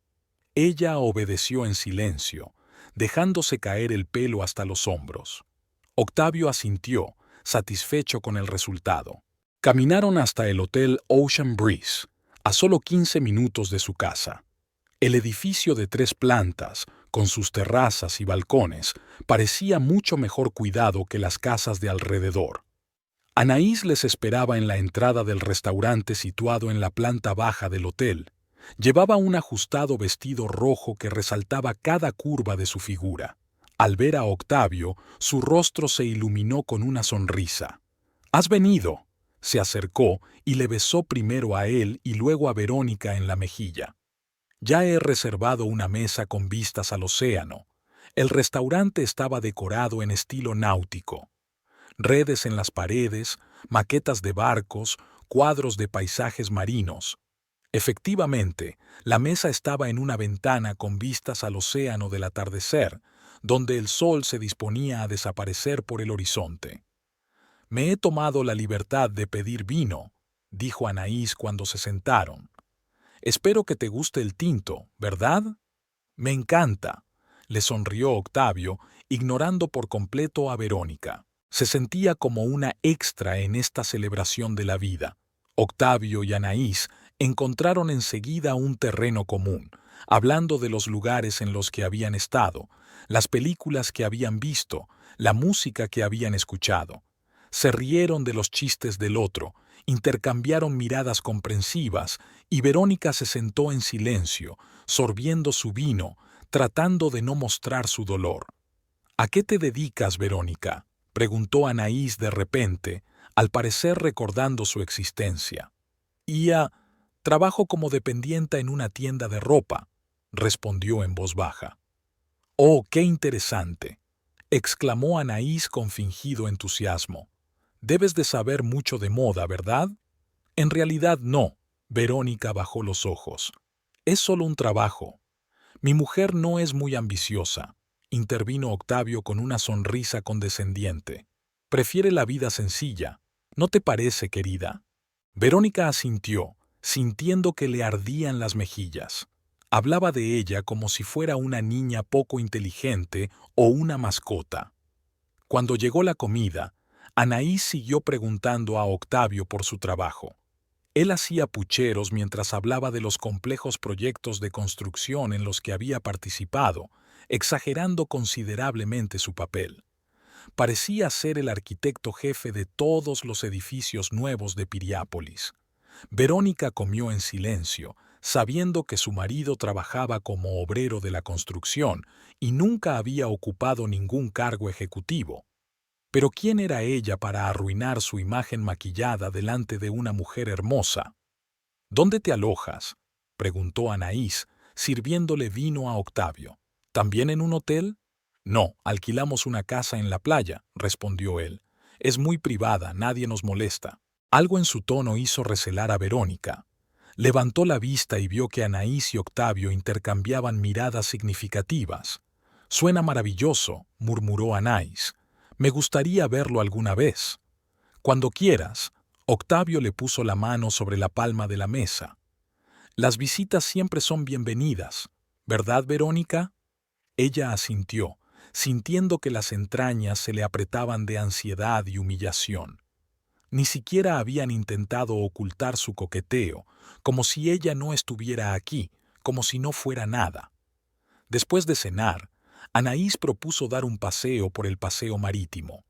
Ella obedeció en silencio, dejándose caer el pelo hasta los hombros. Octavio asintió, satisfecho con el resultado. Caminaron hasta el Hotel Ocean Breeze, a solo 15 minutos de su casa. El edificio de 3 plantas, con sus terrazas y balcones, parecía mucho mejor cuidado que las casas de alrededor. Anaís les esperaba en la entrada del restaurante situado en la planta baja del hotel. Llevaba un ajustado vestido rojo que resaltaba cada curva de su figura. Al ver a Octavio, su rostro se iluminó con una sonrisa. «¿Has venido?», se acercó y le besó primero a él y luego a Verónica en la mejilla. «Ya he reservado una mesa con vistas al océano». El restaurante estaba decorado en estilo náutico. Redes en las paredes, maquetas de barcos, cuadros de paisajes marinos. Efectivamente, la mesa estaba en una ventana con vistas al océano del atardecer, donde el sol se disponía a desaparecer por el horizonte. «Me he tomado la libertad de pedir vino», dijo Anaís cuando se sentaron. «Espero que te guste el tinto, ¿verdad?» «Me encanta», le sonrió Octavio, ignorando por completo a Verónica. Se sentía como una extra en esta celebración de la vida. Octavio y Anaís encontraron enseguida un terreno común, hablando de los lugares en los que habían estado, las películas que habían visto, la música que habían escuchado. Se rieron de los chistes del otro, intercambiaron miradas comprensivas y Verónica se sentó en silencio, sorbiendo su vino, tratando de no mostrar su dolor. «¿A qué te dedicas, Verónica?», preguntó Anaís de repente, al parecer recordando su existencia. «Trabajo como dependienta en una tienda de ropa», respondió en voz baja. «Oh, qué interesante», exclamó Anaís con fingido entusiasmo. «Debes de saber mucho de moda, ¿verdad?» «En realidad no», Verónica bajó los ojos. «Es solo un trabajo. Mi mujer no es muy ambiciosa», intervino Octavio con una sonrisa condescendiente. «Prefiere la vida sencilla. ¿No te parece, querida?» Verónica asintió, sintiendo que le ardían las mejillas. Hablaba de ella como si fuera una niña poco inteligente o una mascota. Cuando llegó la comida, Anaís siguió preguntando a Octavio por su trabajo. Él hacía pucheros mientras hablaba de los complejos proyectos de construcción en los que había participado, exagerando considerablemente su papel. Parecía ser el arquitecto jefe de todos los edificios nuevos de Piriápolis. Verónica comió en silencio, sabiendo que su marido trabajaba como obrero de la construcción y nunca había ocupado ningún cargo ejecutivo. Pero ¿quién era ella para arruinar su imagen maquillada delante de una mujer hermosa? «¿Dónde te alojas?», preguntó Anaís, sirviéndole vino a Octavio. «¿También en un hotel?» «No, alquilamos una casa en la playa», respondió él. «Es muy privada, nadie nos molesta». Algo en su tono hizo recelar a Verónica. Levantó la vista y vio que Anaís y Octavio intercambiaban miradas significativas. «Suena maravilloso», murmuró Anaís. «Me gustaría verlo alguna vez». «Cuando quieras», Octavio le puso la mano sobre la palma de la mesa. «Las visitas siempre son bienvenidas, ¿verdad, Verónica?» Ella asintió, sintiendo que las entrañas se le apretaban de ansiedad y humillación. Ni siquiera habían intentado ocultar su coqueteo, como si ella no estuviera aquí, como si no fuera nada. Después de cenar, Anaís propuso dar un paseo por el paseo marítimo.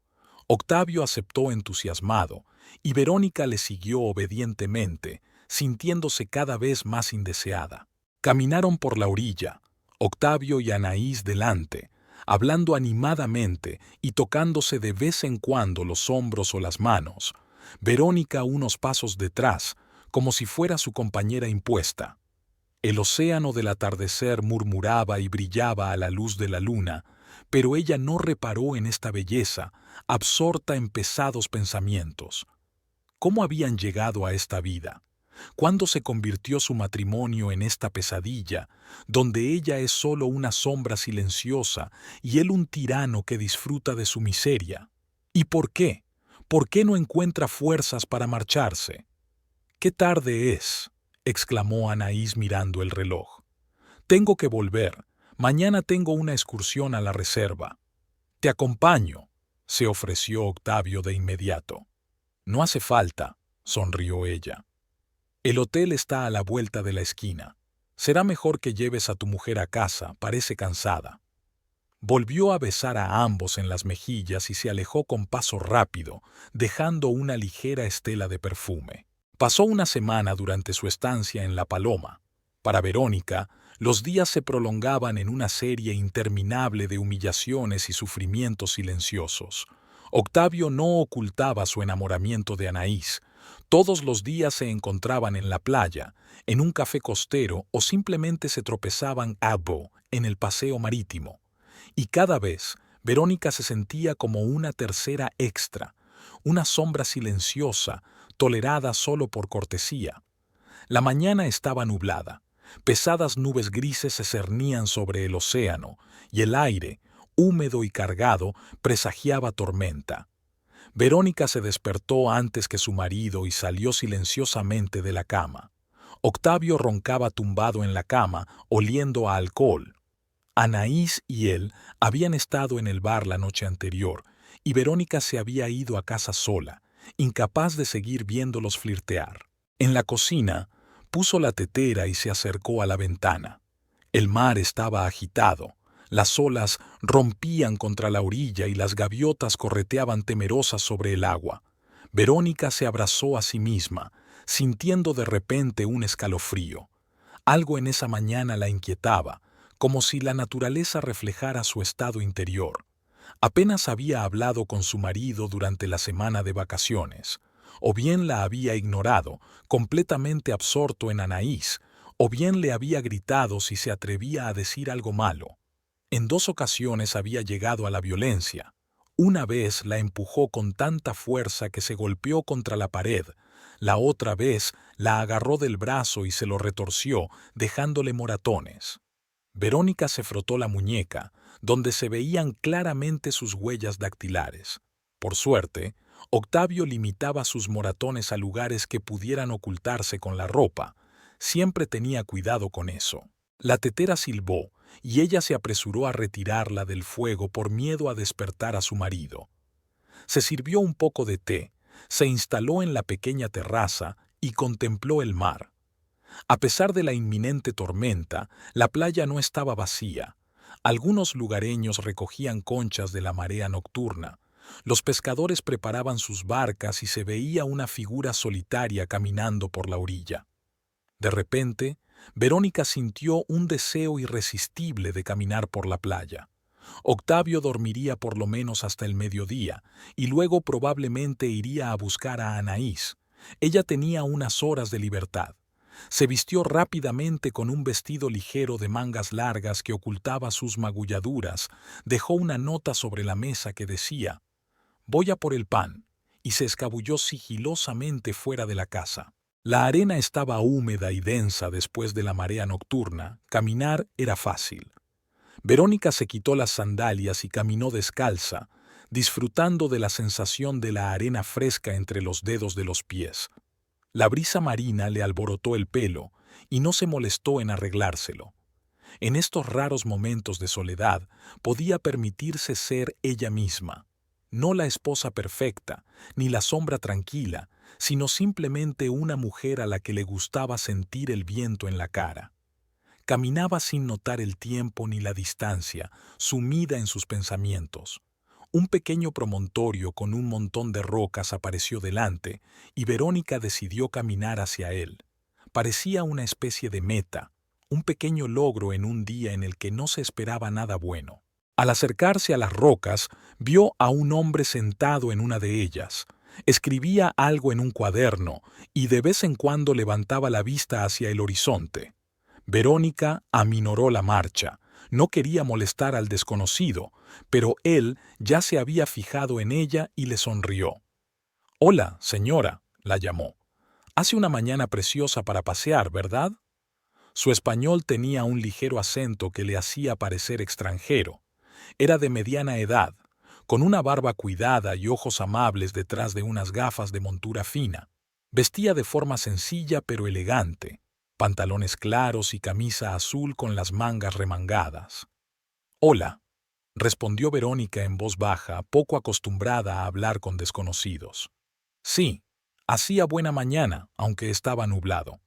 Octavio aceptó entusiasmado, y Verónica le siguió obedientemente, sintiéndose cada vez más indeseada. Caminaron por la orilla, Octavio y Anaís delante, hablando animadamente y tocándose de vez en cuando los hombros o las manos, Verónica unos pasos detrás, como si fuera su compañera impuesta. El océano del atardecer murmuraba y brillaba a la luz de la luna, pero ella no reparó en esta belleza, absorta en pesados pensamientos. ¿Cómo habían llegado a esta vida? ¿Cuándo se convirtió su matrimonio en esta pesadilla, donde ella es solo una sombra silenciosa y él un tirano que disfruta de su miseria? ¿Y por qué? ¿Por qué no encuentra fuerzas para marcharse? «¡Qué tarde es!», exclamó Anaís mirando el reloj. «Tengo que volver. Mañana tengo una excursión a la reserva». «Te acompaño», se ofreció Octavio de inmediato. «No hace falta», sonrió ella. «El hotel está a la vuelta de la esquina. Será mejor que lleves a tu mujer a casa, parece cansada». Volvió a besar a ambos en las mejillas y se alejó con paso rápido, dejando una ligera estela de perfume. Pasó una semana durante su estancia en La Paloma. Para Verónica, los días se prolongaban en una serie interminable de humillaciones y sufrimientos silenciosos. Octavio no ocultaba su enamoramiento de Anaís. Todos los días se encontraban en la playa, en un café costero o simplemente se tropezaban en el paseo marítimo. Y cada vez, Verónica se sentía como una tercera extra, una sombra silenciosa, tolerada solo por cortesía. La mañana estaba nublada. Pesadas nubes grises se cernían sobre el océano, y el aire, húmedo y cargado, presagiaba tormenta. Verónica se despertó antes que su marido y salió silenciosamente de la cama. Octavio roncaba tumbado en la cama, oliendo a alcohol. Anaís y él habían estado en el bar la noche anterior, y Verónica se había ido a casa sola, incapaz de seguir viéndolos flirtear. En la cocina, puso la tetera y se acercó a la ventana. El mar estaba agitado. Las olas rompían contra la orilla y las gaviotas correteaban temerosas sobre el agua. Verónica se abrazó a sí misma, sintiendo de repente un escalofrío. Algo en esa mañana la inquietaba, como si la naturaleza reflejara su estado interior. Apenas había hablado con su marido durante la semana de vacaciones, o bien la había ignorado, completamente absorto en Anaís, o bien le había gritado si se atrevía a decir algo malo. En 2 ocasiones había llegado a la violencia. Una vez la empujó con tanta fuerza que se golpeó contra la pared. La otra vez la agarró del brazo y se lo retorció, dejándole moratones. Verónica se frotó la muñeca, donde se veían claramente sus huellas dactilares. Por suerte, Octavio limitaba sus moratones a lugares que pudieran ocultarse con la ropa. Siempre tenía cuidado con eso. La tetera silbó, y ella se apresuró a retirarla del fuego por miedo a despertar a su marido. Se sirvió un poco de té, se instaló en la pequeña terraza y contempló el mar. A pesar de la inminente tormenta, la playa no estaba vacía. Algunos lugareños recogían conchas de la marea nocturna. Los pescadores preparaban sus barcas y se veía una figura solitaria caminando por la orilla. De repente, Verónica sintió un deseo irresistible de caminar por la playa. Octavio dormiría por lo menos hasta el mediodía, y luego probablemente iría a buscar a Anaís. Ella tenía unas horas de libertad. Se vistió rápidamente con un vestido ligero de mangas largas que ocultaba sus magulladuras, dejó una nota sobre la mesa que decía: «Voy a por el pan», y se escabulló sigilosamente fuera de la casa. La arena estaba húmeda y densa después de la marea nocturna. Caminar era fácil. Verónica se quitó las sandalias y caminó descalza, disfrutando de la sensación de la arena fresca entre los dedos de los pies. La brisa marina le alborotó el pelo y no se molestó en arreglárselo. En estos raros momentos de soledad podía permitirse ser ella misma, no la esposa perfecta, ni la sombra tranquila, sino simplemente una mujer a la que le gustaba sentir el viento en la cara. Caminaba sin notar el tiempo ni la distancia, sumida en sus pensamientos. Un pequeño promontorio con un montón de rocas apareció delante, y Verónica decidió caminar hacia él. Parecía una especie de meta, un pequeño logro en un día en el que no se esperaba nada bueno. Al acercarse a las rocas, vio a un hombre sentado en una de ellas. Escribía algo en un cuaderno y de vez en cuando levantaba la vista hacia el horizonte. Verónica aminoró la marcha. No quería molestar al desconocido, pero él ya se había fijado en ella y le sonrió. «Hola, señora», la llamó. «Hace una mañana preciosa para pasear, ¿verdad?». Su español tenía un ligero acento que le hacía parecer extranjero. Era de mediana edad, con una barba cuidada y ojos amables detrás de unas gafas de montura fina. Vestía de forma sencilla pero elegante, pantalones claros y camisa azul con las mangas remangadas. «Hola», respondió Verónica en voz baja, poco acostumbrada a hablar con desconocidos. «Sí, hacía buena mañana, aunque estaba nublado.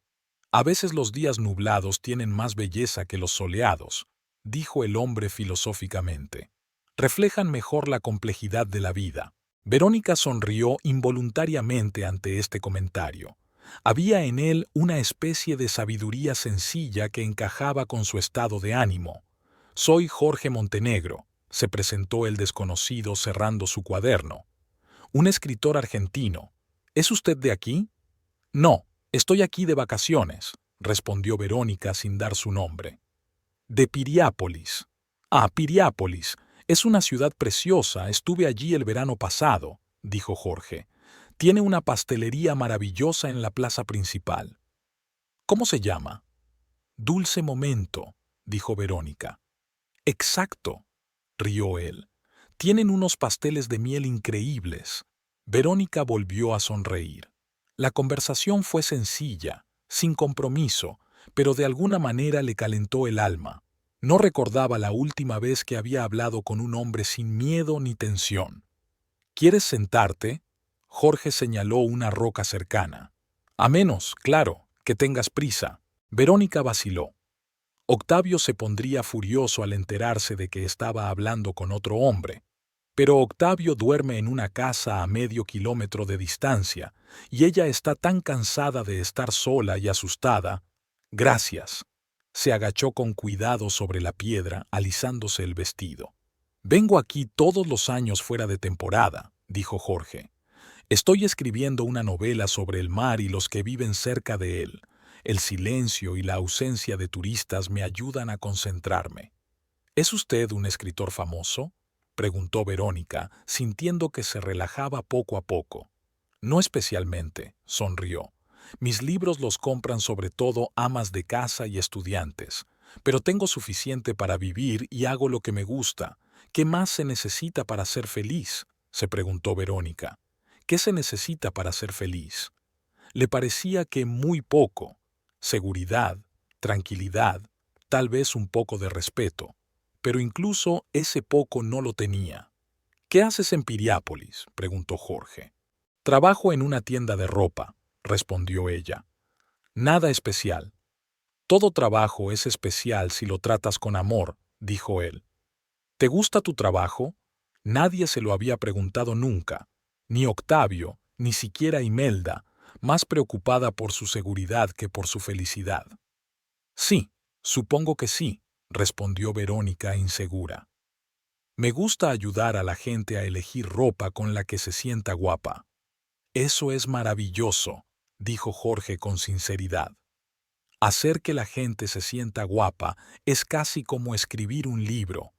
A veces los días nublados tienen más belleza que los soleados», dijo el hombre filosóficamente. «Reflejan mejor la complejidad de la vida». Verónica sonrió involuntariamente ante este comentario. Había en él una especie de sabiduría sencilla que encajaba con su estado de ánimo. «Soy Jorge Montenegro», se presentó el desconocido cerrando su cuaderno. «Un escritor argentino. ¿Es usted de aquí?». «No, estoy aquí de vacaciones», respondió Verónica sin dar su nombre. «De Piriápolis». «Ah, Piriápolis. Es una ciudad preciosa, estuve allí el verano pasado», dijo Jorge. «Tiene una pastelería maravillosa en la plaza principal». ¿Cómo se llama? Dulce Momento, dijo Verónica. Exacto, rió él. Tienen unos pasteles de miel increíbles. Verónica volvió a sonreír. La conversación fue sencilla, sin compromiso, pero de alguna manera le calentó el alma. No recordaba la última vez que había hablado con un hombre sin miedo ni tensión. ¿Quieres sentarte? Jorge señaló una roca cercana. A menos, claro, que tengas prisa. Verónica vaciló. Octavio se pondría furioso al enterarse de que estaba hablando con otro hombre. Pero Octavio duerme en una casa a medio kilómetro de distancia, y ella está tan cansada de estar sola y asustada. Gracias. Se agachó con cuidado sobre la piedra, alisándose el vestido. Vengo aquí todos los años fuera de temporada, dijo Jorge. Estoy escribiendo una novela sobre el mar y los que viven cerca de él. El silencio y la ausencia de turistas me ayudan a concentrarme. ¿Es usted un escritor famoso?, preguntó Verónica, sintiendo que se relajaba poco a poco. No especialmente, sonrió. Mis libros los compran sobre todo amas de casa y estudiantes, pero tengo suficiente para vivir y hago lo que me gusta. ¿Qué más se necesita para ser feliz?, se preguntó Verónica. ¿Qué se necesita para ser feliz? Le parecía que muy poco. Seguridad, tranquilidad, tal vez un poco de respeto. Pero incluso ese poco no lo tenía. ¿Qué haces en Piriápolis?, preguntó Jorge. Trabajo en una tienda de ropa, respondió ella. Nada especial. Todo trabajo es especial si lo tratas con amor, dijo él. ¿Te gusta tu trabajo? Nadie se lo había preguntado nunca. Ni Octavio, ni siquiera Imelda, más preocupada por su seguridad que por su felicidad. Sí, supongo que sí, respondió Verónica insegura. Me gusta ayudar a la gente a elegir ropa con la que se sienta guapa. Eso es maravilloso, dijo Jorge con sinceridad. Hacer que la gente se sienta guapa es casi como escribir un libro.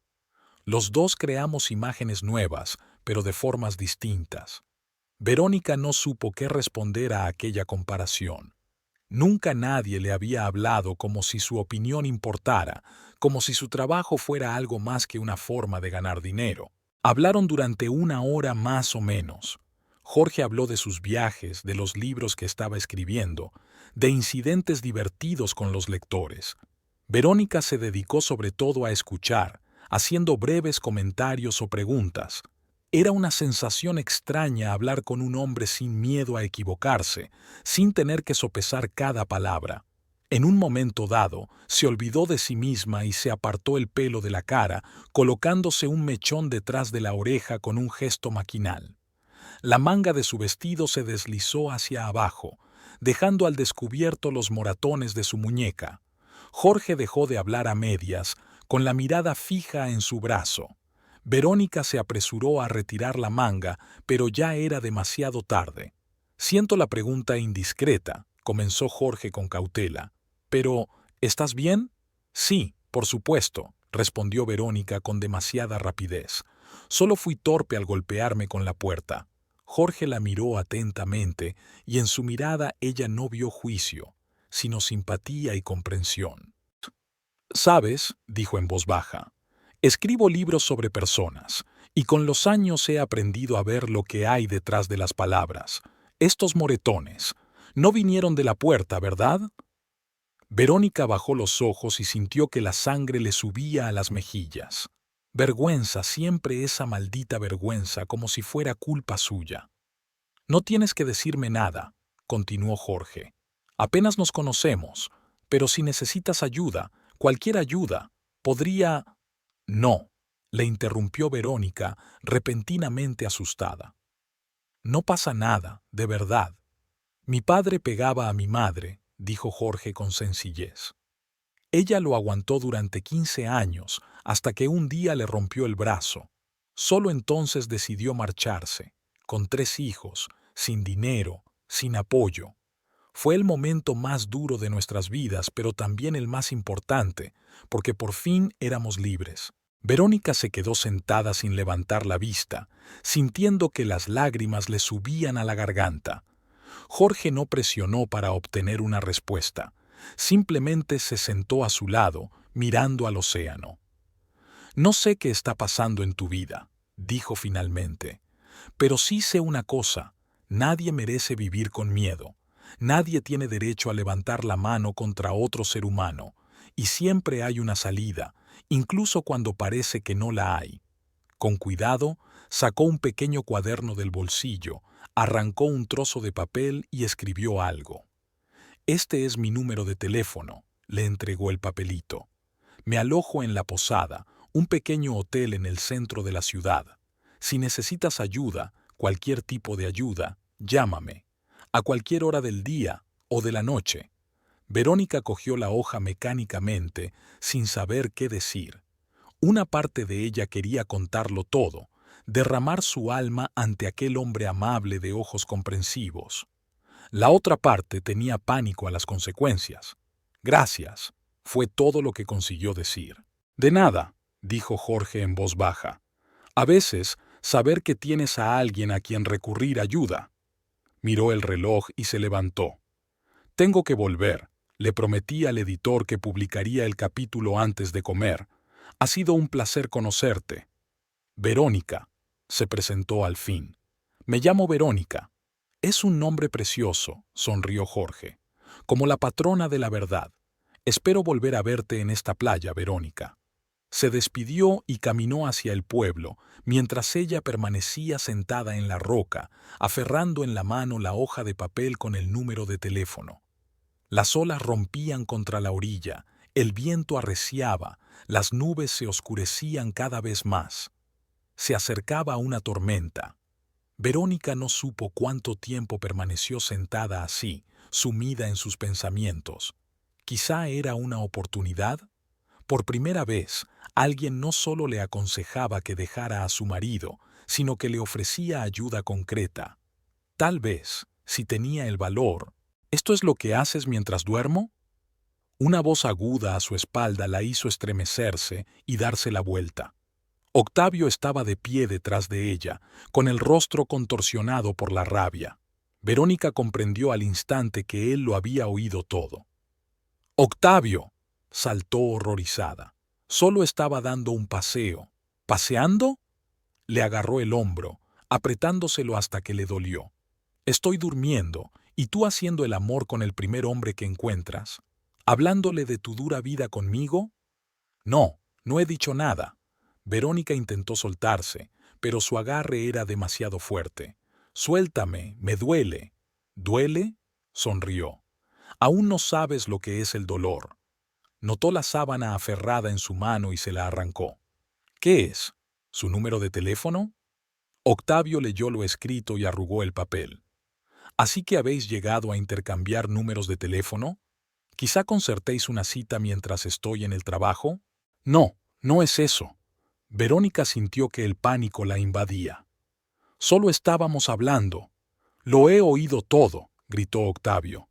Los dos creamos imágenes nuevas, pero de formas distintas. Verónica no supo qué responder a aquella comparación. Nunca nadie le había hablado como si su opinión importara, como si su trabajo fuera algo más que una forma de ganar dinero. Hablaron durante 1 hora más o menos. Jorge habló de sus viajes, de los libros que estaba escribiendo, de incidentes divertidos con los lectores. Verónica se dedicó sobre todo a escuchar, haciendo breves comentarios o preguntas. Era una sensación extraña hablar con un hombre sin miedo a equivocarse, sin tener que sopesar cada palabra. En un momento dado, se olvidó de sí misma y se apartó el pelo de la cara, colocándose un mechón detrás de la oreja con un gesto maquinal. La manga de su vestido se deslizó hacia abajo, dejando al descubierto los moratones de su muñeca. Jorge dejó de hablar a medias, con la mirada fija en su brazo. Verónica se apresuró a retirar la manga, pero ya era demasiado tarde. Siento la pregunta indiscreta, comenzó Jorge con cautela. Pero, ¿estás bien? Sí, por supuesto, respondió Verónica con demasiada rapidez. Solo fui torpe al golpearme con la puerta. Jorge la miró atentamente y en su mirada ella no vio juicio, sino simpatía y comprensión. «Sabes», dijo en voz baja, «escribo libros sobre personas, y con los años he aprendido a ver lo que hay detrás de las palabras. Estos moretones no vinieron de la puerta, ¿verdad?» Verónica bajó los ojos y sintió que la sangre le subía a las mejillas. Vergüenza, siempre esa maldita vergüenza, como si fuera culpa suya. «No tienes que decirme nada», continuó Jorge. «Apenas nos conocemos, pero si necesitas ayuda, cualquier ayuda, podría...» «No», le interrumpió Verónica, repentinamente asustada. «No pasa nada, de verdad. Mi padre pegaba a mi madre», dijo Jorge con sencillez. Ella lo aguantó durante 15 años, hasta que un día le rompió el brazo. Solo entonces decidió marcharse, con 3 hijos, sin dinero, sin apoyo. Fue el momento más duro de nuestras vidas, pero también el más importante, porque por fin éramos libres. Verónica se quedó sentada sin levantar la vista, sintiendo que las lágrimas le subían a la garganta. Jorge no presionó para obtener una respuesta. Simplemente se sentó a su lado, mirando al océano. No sé qué está pasando en tu vida, dijo finalmente, pero sí sé una cosa: nadie merece vivir con miedo. Nadie tiene derecho a levantar la mano contra otro ser humano, y siempre hay una salida, incluso cuando parece que no la hay. Con cuidado, sacó un pequeño cuaderno del bolsillo, arrancó un trozo de papel y escribió algo. Este es mi número de teléfono, le entregó el papelito. Me alojo en La Posada, un pequeño hotel en el centro de la ciudad. Si necesitas ayuda, cualquier tipo de ayuda, llámame, a cualquier hora del día o de la noche. Verónica cogió la hoja mecánicamente, sin saber qué decir. Una parte de ella quería contarlo todo, derramar su alma ante aquel hombre amable de ojos comprensivos. La otra parte tenía pánico a las consecuencias. Gracias, fue todo lo que consiguió decir. De nada, dijo Jorge en voz baja. A veces, saber que tienes a alguien a quien recurrir ayuda. Miró el reloj y se levantó. Tengo que volver. Le prometí al editor que publicaría el capítulo antes de comer. Ha sido un placer conocerte. Verónica, se presentó al fin. Me llamo Verónica. Es un nombre precioso, sonrió Jorge, como la patrona de la verdad. Espero volver a verte en esta playa, Verónica. Se despidió y caminó hacia el pueblo, mientras ella permanecía sentada en la roca, aferrando en la mano la hoja de papel con el número de teléfono. Las olas rompían contra la orilla, el viento arreciaba, las nubes se oscurecían cada vez más. Se acercaba una tormenta. Verónica no supo cuánto tiempo permaneció sentada así, sumida en sus pensamientos. Quizá era una oportunidad. Por primera vez, alguien no solo le aconsejaba que dejara a su marido, sino que le ofrecía ayuda concreta. Tal vez, si tenía el valor. ¿Esto es lo que haces mientras duermo? Una voz aguda a su espalda la hizo estremecerse y darse la vuelta. Octavio estaba de pie detrás de ella, con el rostro contorsionado por la rabia. Verónica comprendió al instante que él lo había oído todo. ¡Octavio!, saltó horrorizada. Solo estaba dando un paseo. ¿Paseando? Le agarró el hombro, apretándoselo hasta que le dolió. Estoy durmiendo, y tú haciendo el amor con el primer hombre que encuentras. ¿Hablándole de tu dura vida conmigo? No, no he dicho nada. Verónica intentó soltarse, pero su agarre era demasiado fuerte. Suéltame, me duele. ¿Duele? Sonrió. Aún no sabes lo que es el dolor. Notó la sábana aferrada en su mano y se la arrancó. ¿Qué es? ¿Su número de teléfono? Octavio leyó lo escrito y arrugó el papel. ¿Así que habéis llegado a intercambiar números de teléfono? ¿Quizá concertéis una cita mientras estoy en el trabajo? No, no es eso. Verónica sintió que el pánico la invadía. Solo estábamos hablando. Lo he oído todo, gritó Octavio.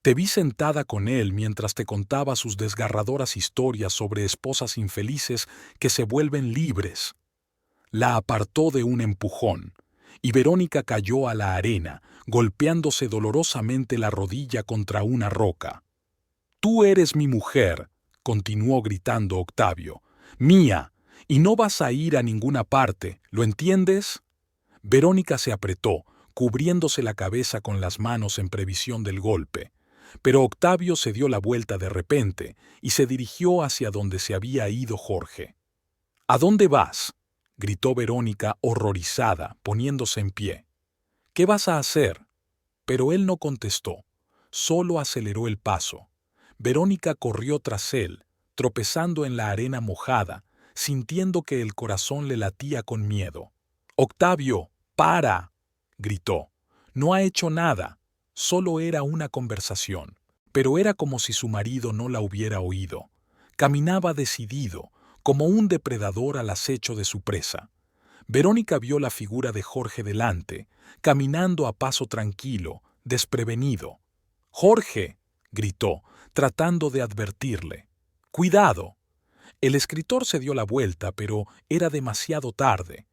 Te vi sentada con él mientras te contaba sus desgarradoras historias sobre esposas infelices que se vuelven libres. La apartó de un empujón, y Verónica cayó a la arena, golpeándose dolorosamente la rodilla contra una roca. Tú eres mi mujer, continuó gritando Octavio. Mía, y no vas a ir a ninguna parte, ¿lo entiendes? Verónica se apretó, cubriéndose la cabeza con las manos en previsión del golpe. Pero Octavio se dio la vuelta de repente y se dirigió hacia donde se había ido Jorge. ¿A dónde vas?, gritó Verónica horrorizada, poniéndose en pie. ¿Qué vas a hacer? Pero él no contestó, solo aceleró el paso. Verónica corrió tras él, tropezando en la arena mojada, sintiendo que el corazón le latía con miedo. «Octavio, para», gritó. No ha hecho nada, solo era una conversación. Pero era como si su marido no la hubiera oído. Caminaba decidido, como un depredador al acecho de su presa. Verónica vio la figura de Jorge delante, caminando a paso tranquilo, desprevenido. «Jorge», gritó, tratando de advertirle. «Cuidado». El escritor se dio la vuelta, pero era demasiado tarde.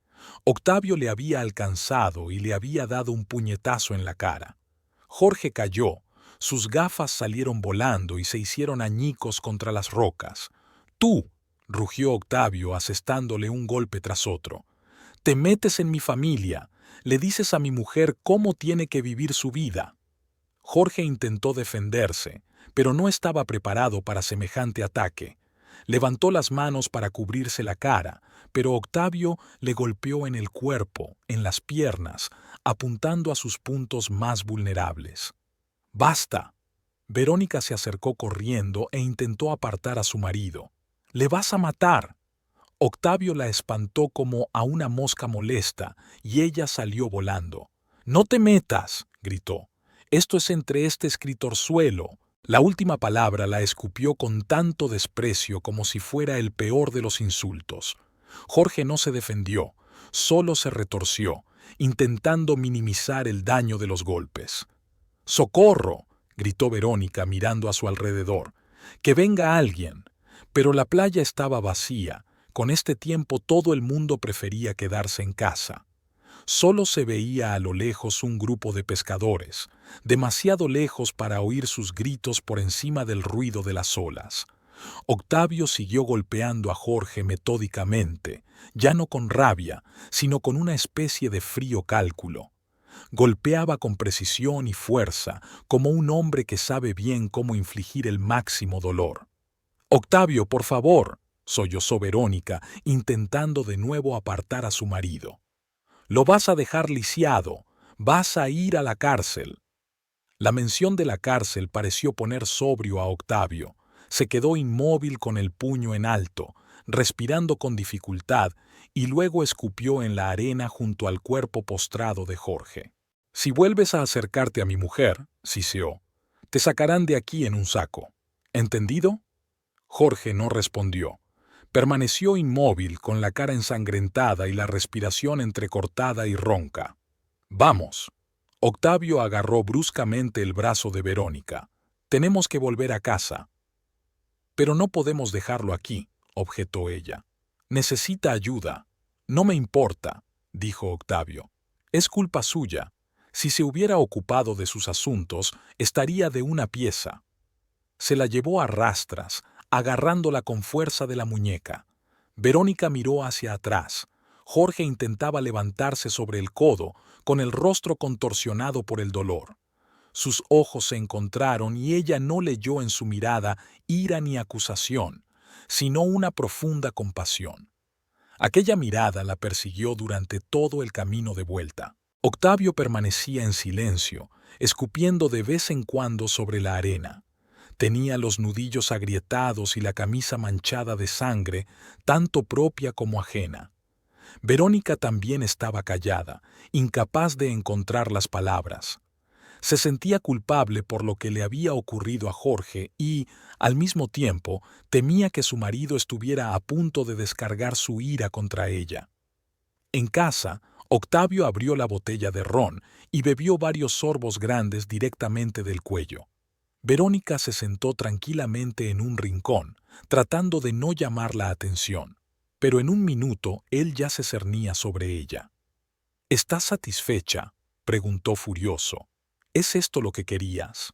Octavio le había alcanzado y le había dado un puñetazo en la cara. Jorge cayó, Sus gafas salieron volando y se hicieron añicos contra las rocas. «¡Tú!», rugió Octavio asestándole un golpe tras otro. «Te metes en mi familia, le dices a mi mujer cómo tiene que vivir su vida». Jorge intentó defenderse, pero no estaba preparado para semejante ataque. Levantó las manos para cubrirse la cara, pero Octavio le golpeó en el cuerpo, en las piernas, apuntando a sus puntos más vulnerables. «¡Basta!». Verónica se acercó corriendo e intentó apartar a su marido. «¡Le vas a matar!». Octavio la espantó como a una mosca molesta y ella salió volando. «¡No te metas!», gritó. «Esto es entre este escritorzuelo». La última palabra la escupió con tanto desprecio como si fuera el peor de los insultos. Jorge no se defendió, solo se retorció, intentando minimizar el daño de los golpes. «¡Socorro!», gritó Verónica mirando a su alrededor. «¡Que venga alguien!». Pero la playa estaba vacía. Con este tiempo todo el mundo prefería quedarse en casa. Solo se veía a lo lejos un grupo de pescadores, demasiado lejos para oír sus gritos por encima del ruido de las olas. Octavio siguió golpeando a Jorge metódicamente, ya no con rabia, sino con una especie de frío cálculo. Golpeaba con precisión y fuerza, como un hombre que sabe bien cómo infligir el máximo dolor. «Octavio, por favor», sollozó Verónica, intentando de nuevo apartar a su marido. «Lo vas a dejar lisiado, vas a ir a la cárcel». La mención de la cárcel pareció poner sobrio a Octavio. Se quedó inmóvil con el puño en alto, respirando con dificultad, y luego escupió en la arena junto al cuerpo postrado de Jorge. «Si vuelves a acercarte a mi mujer», siseó, «te sacarán de aquí en un saco. ¿Entendido?». Jorge no respondió. Permaneció inmóvil, con la cara ensangrentada y la respiración entrecortada y ronca. «Vamos». Octavio agarró bruscamente el brazo de Verónica. «Tenemos que volver a casa». «Pero no podemos dejarlo aquí», objetó ella. «Necesita ayuda». «No me importa», dijo Octavio. «Es culpa suya. Si se hubiera ocupado de sus asuntos, estaría de una pieza». Se la llevó a rastras, agarrándola con fuerza de la muñeca. Verónica miró hacia atrás. Jorge intentaba levantarse sobre el codo, con el rostro contorsionado por el dolor. Sus ojos se encontraron y ella no leyó en su mirada ira ni acusación, sino una profunda compasión. Aquella mirada la persiguió durante todo el camino de vuelta. Octavio permanecía en silencio, escupiendo de vez en cuando sobre la arena. Tenía los nudillos agrietados y la camisa manchada de sangre, tanto propia como ajena. Verónica también estaba callada, incapaz de encontrar las palabras. Se sentía culpable por lo que le había ocurrido a Jorge y, al mismo tiempo, temía que su marido estuviera a punto de descargar su ira contra ella. En casa, Octavio abrió la botella de ron y bebió varios sorbos grandes directamente del cuello. Verónica se sentó tranquilamente en un rincón, tratando de no llamar la atención, pero en un minuto él ya se cernía sobre ella. «¿Estás satisfecha?», preguntó furioso. «¿Es esto lo que querías?».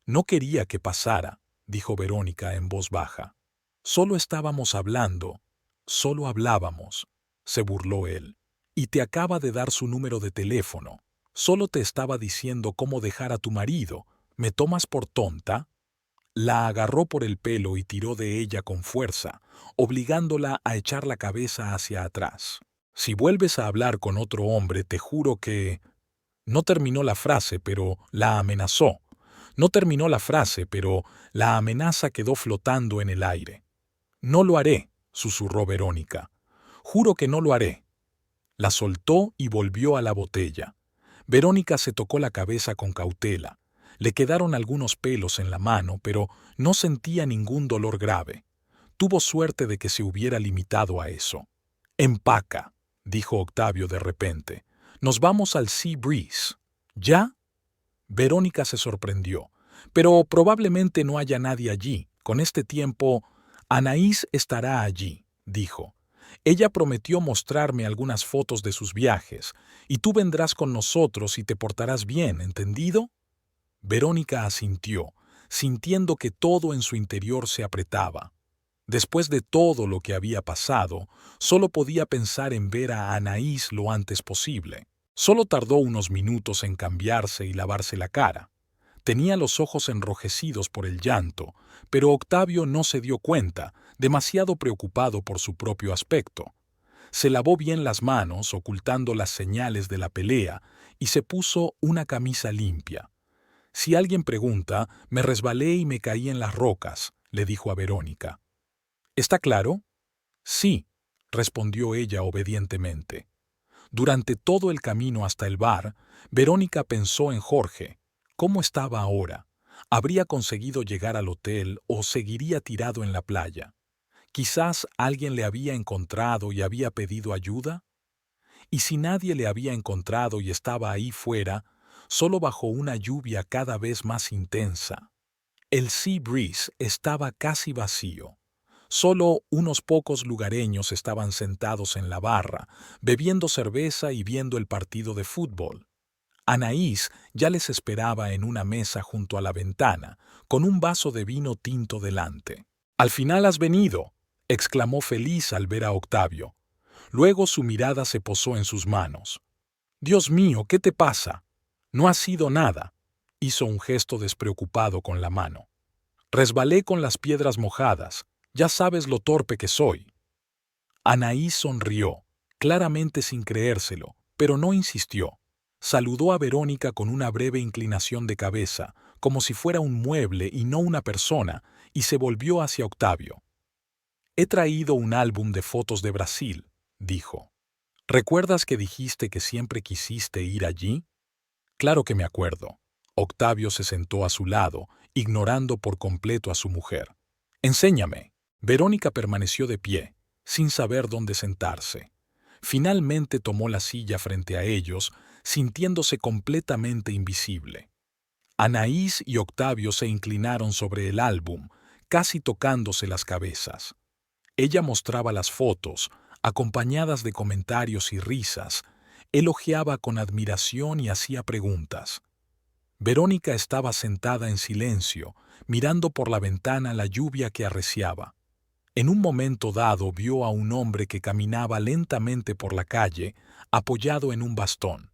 «No quería que pasara», dijo Verónica en voz baja. «Solo estábamos hablando, solo hablábamos», se burló él. «Y te acaba de dar su número de teléfono. Solo te estaba diciendo cómo dejar a tu marido. ¿Me tomas por tonta?». La agarró por el pelo y tiró de ella con fuerza, obligándola a echar la cabeza hacia atrás. «Si vuelves a hablar con otro hombre, te juro que…». No terminó la frase, pero la amenazó. No terminó la frase, pero la amenaza quedó flotando en el aire. «No lo haré», susurró Verónica. «Juro que no lo haré». La soltó y volvió a la botella. Verónica se tocó la cabeza con cautela. Le quedaron algunos pelos en la mano, pero no sentía ningún dolor grave. Tuvo suerte de que se hubiera limitado a eso. «Empaca», dijo Octavio de repente. «Nos vamos al Sea Breeze». «¿Ya?». Verónica se sorprendió. «Pero probablemente no haya nadie allí. Con este tiempo, Anaís estará allí», dijo. «Ella prometió mostrarme algunas fotos de sus viajes, y tú vendrás con nosotros y te portarás bien, ¿entendido?». Verónica asintió, sintiendo que todo en su interior se apretaba. Después de todo lo que había pasado, solo podía pensar en ver a Anaís lo antes posible. Solo tardó unos minutos en cambiarse y lavarse la cara. Tenía los ojos enrojecidos por el llanto, pero Octavio no se dio cuenta, demasiado preocupado por su propio aspecto. Se lavó bien las manos, ocultando las señales de la pelea, y se puso una camisa limpia. «Si alguien pregunta, me resbalé y me caí en las rocas», le dijo a Verónica. «¿Está claro?» «Sí», respondió ella obedientemente. Durante todo el camino hasta el bar, Verónica pensó en Jorge. ¿Cómo estaba ahora? ¿Habría conseguido llegar al hotel o seguiría tirado en la playa? Quizás alguien le había encontrado y había pedido ayuda. Y si nadie le había encontrado y estaba ahí fuera, solo bajo una lluvia cada vez más intensa. El Sea Breeze estaba casi vacío. Solo unos pocos lugareños estaban sentados en la barra, bebiendo cerveza y viendo el partido de fútbol. Anaís ya les esperaba en una mesa junto a la ventana, con un vaso de vino tinto delante. «Al final has venido», exclamó feliz al ver a Octavio. Luego su mirada se posó en sus manos. «Dios mío, ¿qué te pasa?» «No ha sido nada», hizo un gesto despreocupado con la mano. «Resbalé con las piedras mojadas. Ya sabes lo torpe que soy». Anaís sonrió, claramente sin creérselo, pero no insistió. Saludó a Verónica con una breve inclinación de cabeza, como si fuera un mueble y no una persona, y se volvió hacia Octavio. «He traído un álbum de fotos de Brasil», dijo. «¿Recuerdas que dijiste que siempre quisiste ir allí?» «Claro que me acuerdo». Octavio se sentó a su lado, ignorando por completo a su mujer. «Enséñame». Verónica permaneció de pie, sin saber dónde sentarse. Finalmente tomó la silla frente a ellos, sintiéndose completamente invisible. Anaís y Octavio se inclinaron sobre el álbum, casi tocándose las cabezas. Ella mostraba las fotos, acompañadas de comentarios y risas, elogiaba con admiración y hacía preguntas. Verónica estaba sentada en silencio, mirando por la ventana la lluvia que arreciaba. En un momento dado vio a un hombre que caminaba lentamente por la calle, apoyado en un bastón.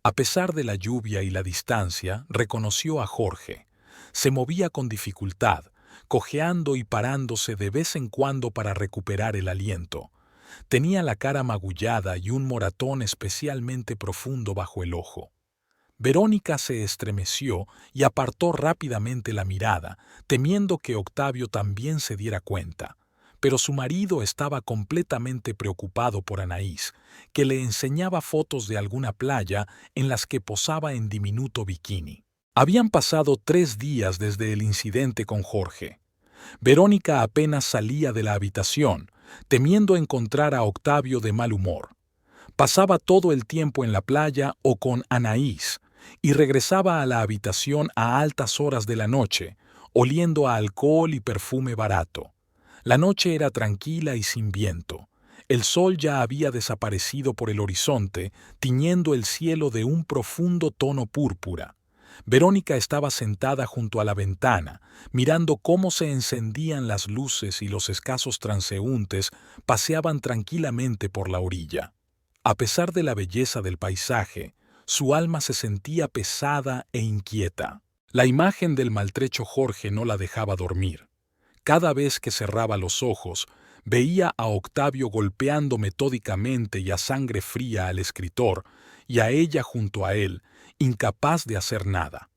A pesar de la lluvia y la distancia, reconoció a Jorge. Se movía con dificultad, cojeando y parándose de vez en cuando para recuperar el aliento. Tenía la cara magullada y un moratón especialmente profundo bajo el ojo. Verónica se estremeció y apartó rápidamente la mirada, temiendo que Octavio también se diera cuenta. Pero su marido estaba completamente preocupado por Anaís, que le enseñaba fotos de alguna playa en las que posaba en diminuto bikini. Habían pasado 3 días desde el incidente con Jorge. Verónica apenas salía de la habitación, temiendo encontrar a Octavio de mal humor. Pasaba todo el tiempo en la playa o con Anaís, y regresaba a la habitación a altas horas de la noche, oliendo a alcohol y perfume barato. La noche era tranquila y sin viento. El sol ya había desaparecido por el horizonte, tiñendo el cielo de un profundo tono púrpura. Verónica estaba sentada junto a la ventana, mirando cómo se encendían las luces y los escasos transeúntes paseaban tranquilamente por la orilla. A pesar de la belleza del paisaje, su alma se sentía pesada e inquieta. La imagen del maltrecho Jorge no la dejaba dormir. Cada vez que cerraba los ojos, veía a Octavio golpeando metódicamente y a sangre fría al escritor, y a ella junto a él, incapaz de hacer nada.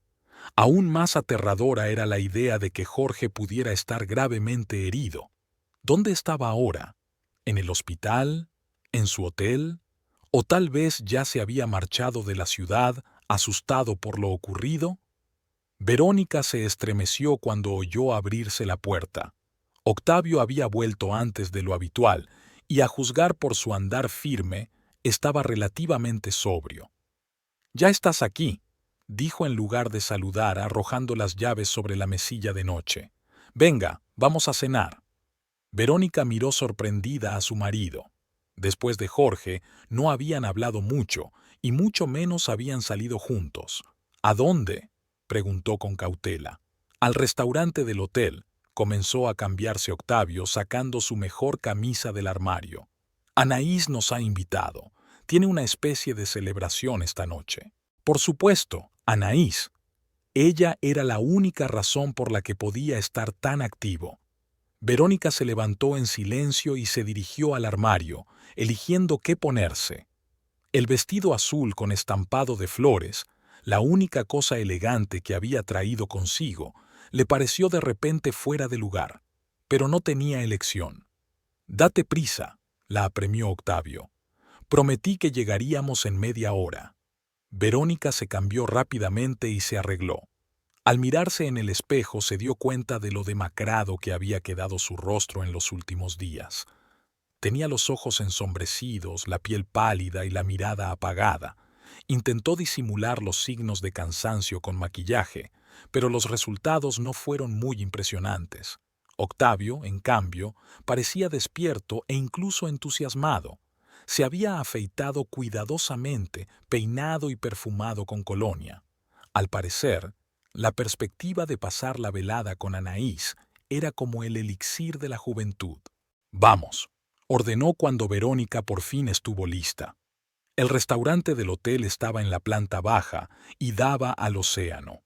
Aún más aterradora era la idea de que Jorge pudiera estar gravemente herido. ¿Dónde estaba ahora? ¿En el hospital? ¿En su hotel? ¿O tal vez ya se había marchado de la ciudad, asustado por lo ocurrido? Verónica se estremeció cuando oyó abrirse la puerta. Octavio había vuelto antes de lo habitual y, a juzgar por su andar firme, estaba relativamente sobrio. «Ya estás aquí», dijo en lugar de saludar, arrojando las llaves sobre la mesilla de noche. «Venga, vamos a cenar». Verónica miró sorprendida a su marido. Después de Jorge, no habían hablado mucho, y mucho menos habían salido juntos. «¿A dónde?», preguntó con cautela. Al restaurante del hotel, comenzó a cambiarse Octavio sacando su mejor camisa del armario. Anaís nos ha invitado. Tiene una especie de celebración esta noche. Por supuesto, Anaís. Ella era la única razón por la que podía estar tan activo. Verónica se levantó en silencio y se dirigió al armario, eligiendo qué ponerse. El vestido azul con estampado de flores, la única cosa elegante que había traído consigo, le pareció de repente fuera de lugar, pero no tenía elección. «Date prisa», la apremió Octavio. «Prometí que llegaríamos en media hora». Verónica se cambió rápidamente y se arregló. Al mirarse en el espejo se dio cuenta de lo demacrado que había quedado su rostro en los últimos días. Tenía los ojos ensombrecidos, la piel pálida y la mirada apagada. Intentó disimular los signos de cansancio con maquillaje, pero los resultados no fueron muy impresionantes. Octavio, en cambio, parecía despierto e incluso entusiasmado. Se había afeitado cuidadosamente, peinado y perfumado con colonia. Al parecer, la perspectiva de pasar la velada con Anaís era como el elixir de la juventud. «Vamos», ordenó cuando Verónica por fin estuvo lista. El restaurante del hotel estaba en la planta baja y daba al océano.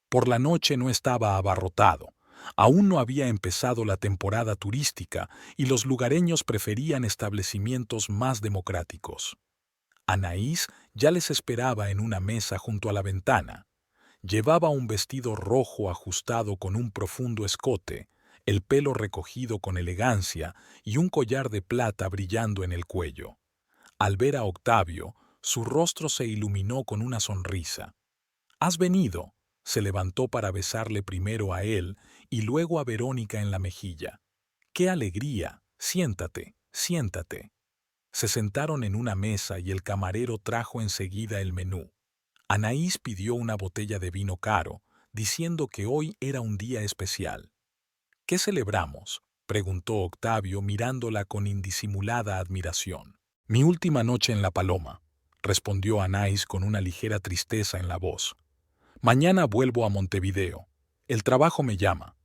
Por la noche no estaba abarrotado. Aún no había empezado la temporada turística y los lugareños preferían establecimientos más democráticos. Anaís ya les esperaba en una mesa junto a la ventana. Llevaba un vestido rojo ajustado con un profundo escote, el pelo recogido con elegancia y un collar de plata brillando en el cuello. Al ver a Octavio, su rostro se iluminó con una sonrisa. «¿Has venido?», se levantó para besarle primero a él y luego a Verónica en la mejilla. «¡Qué alegría! Siéntate, siéntate». Se sentaron en una mesa y el camarero trajo enseguida el menú. Anaís pidió una botella de vino caro, diciendo que hoy era un día especial. «¿Qué celebramos?», preguntó Octavio mirándola con indisimulada admiración. «Mi última noche en La Paloma», respondió Anaís con una ligera tristeza en la voz. «Mañana vuelvo a Montevideo. El trabajo me llama».